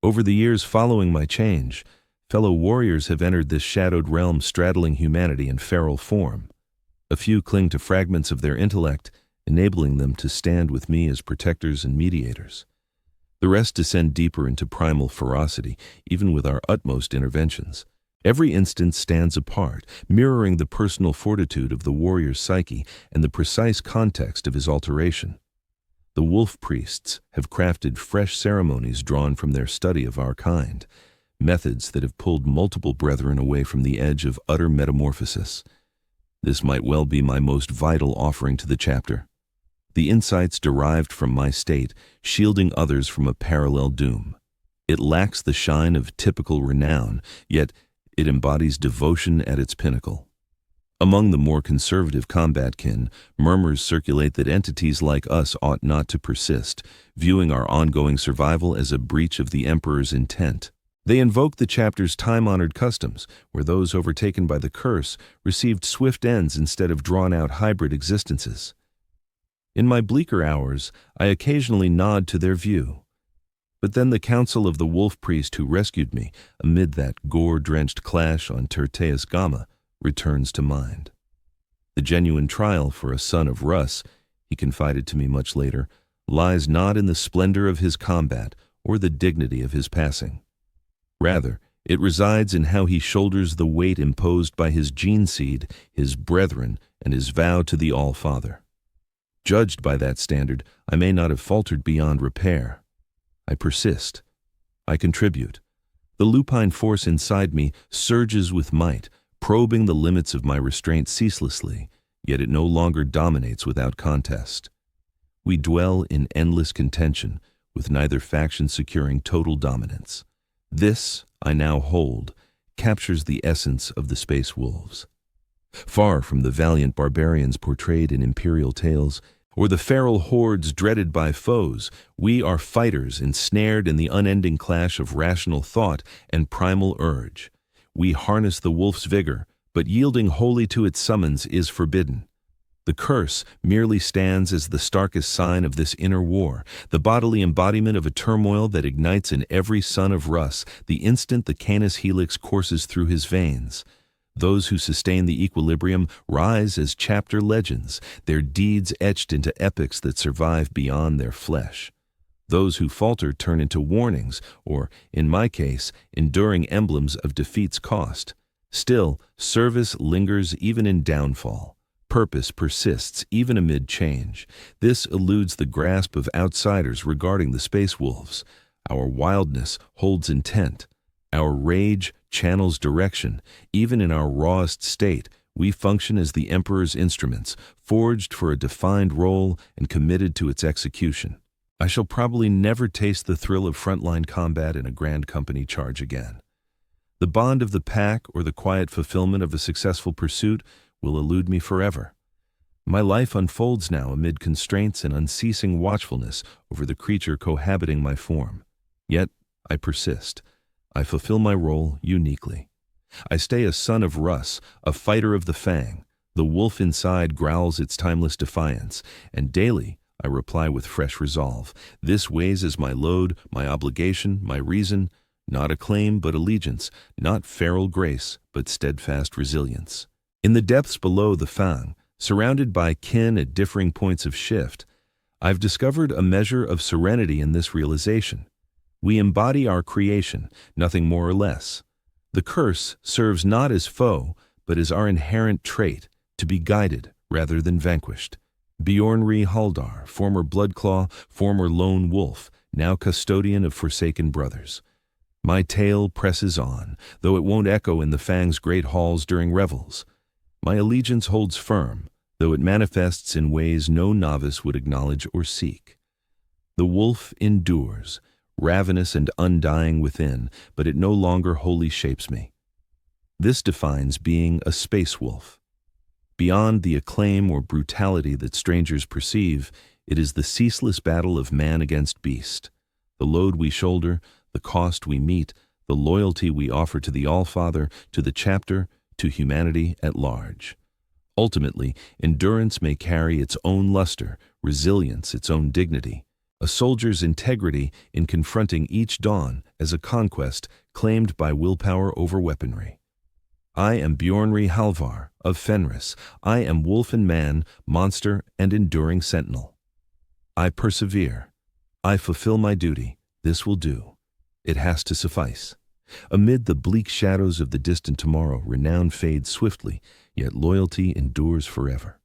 Over the years following my change, fellow warriors have entered this shadowed realm straddling humanity in feral form. A few cling to fragments of their intellect, enabling them to stand with me as protectors and mediators. The rest descend deeper into primal ferocity, even with our utmost interventions. Every instance stands apart, mirroring the personal fortitude of the warrior's psyche and the precise context of his alteration. The wolf priests have crafted fresh ceremonies drawn from their study of our kind, methods that have pulled multiple brethren away from the edge of utter metamorphosis. This might well be my most vital offering to the chapter. The insights derived from my state, shielding others from a parallel doom. It lacks the shine of typical renown, yet it embodies devotion at its pinnacle. Among the more conservative combat kin, murmurs circulate that entities like us ought not to persist, viewing our ongoing survival as a breach of the Emperor's intent. They invoke the chapter's time-honored customs, where those overtaken by the curse received swift ends instead of drawn-out hybrid existences. In my bleaker hours, I occasionally nod to their view. But then the counsel of the wolf priest who rescued me amid that gore-drenched clash on Terteus Gamma returns to mind. The genuine trial for a son of Russ, he confided to me much later, lies not in the splendor of his combat or the dignity of his passing. Rather, it resides in how he shoulders the weight imposed by his gene seed, his brethren, and his vow to the All-Father. Judged by that standard, I may not have faltered beyond repair. I persist. I contribute. The lupine force inside me surges with might, probing the limits of my restraint ceaselessly, yet it no longer dominates without contest. We dwell in endless contention, with neither faction securing total dominance. This, I now hold, captures the essence of the Space Wolves. Far from the valiant barbarians portrayed in imperial tales, or the feral hordes dreaded by foes, we are fighters ensnared in the unending clash of rational thought and primal urge. We harness the wolf's vigor, but yielding wholly to its summons is forbidden. The curse merely stands as the starkest sign of this inner war, the bodily embodiment of a turmoil that ignites in every son of Russ the instant the Canis helix courses through his veins. Those who sustain the equilibrium rise as chapter legends, their deeds etched into epics that survive beyond their flesh. Those who falter turn into warnings, or, in my case, enduring emblems of defeat's cost. Still, service lingers even in downfall. Purpose persists even amid change. This eludes the grasp of outsiders regarding the Space Wolves. Our wildness holds intent. Our rage channels direction. Even in our rawest state, we function as the Emperor's instruments, forged for a defined role and committed to its execution. I shall probably never taste the thrill of frontline combat in a grand company charge again. The bond of the pack or the quiet fulfillment of a successful pursuit will elude me forever. My life unfolds now amid constraints and unceasing watchfulness over the creature cohabiting my form. Yet, I persist. I fulfill my role uniquely. I stay a son of Russ, a fighter of the Fang. The wolf inside growls its timeless defiance, and daily I reply with fresh resolve. This weighs as my load, my obligation, my reason, not acclaim but allegiance, not feral grace but steadfast resilience. In the depths below the fang, surrounded by kin at differing points of shift, I've discovered a measure of serenity in this realization. We embody our creation, nothing more or less. The curse serves not as foe, but as our inherent trait, to be guided rather than vanquished. Bjornri Haldar, former Bloodclaw, former Lone Wolf, now custodian of forsaken brothers. My tale presses on, though it won't echo in the Fang's great halls during revels. My allegiance holds firm, though it manifests in ways no novice would acknowledge or seek. The wolf endures, ravenous and undying within, but it no longer wholly shapes me. This defines being a space wolf. Beyond the acclaim or brutality that strangers perceive, it is the ceaseless battle of man against beast. The load we shoulder, the cost we meet, the loyalty we offer to the Allfather, to the chapter, to humanity at large. Ultimately, endurance may carry its own luster, resilience its own dignity, a soldier's integrity in confronting each dawn as a conquest claimed by willpower over weaponry. I am Bjornri Halvar of Fenris. I am wolf and man, monster and enduring sentinel. I persevere. I fulfill my duty. This will do. It has to suffice. Amid the bleak shadows of the distant tomorrow, renown fades swiftly, yet loyalty endures forever.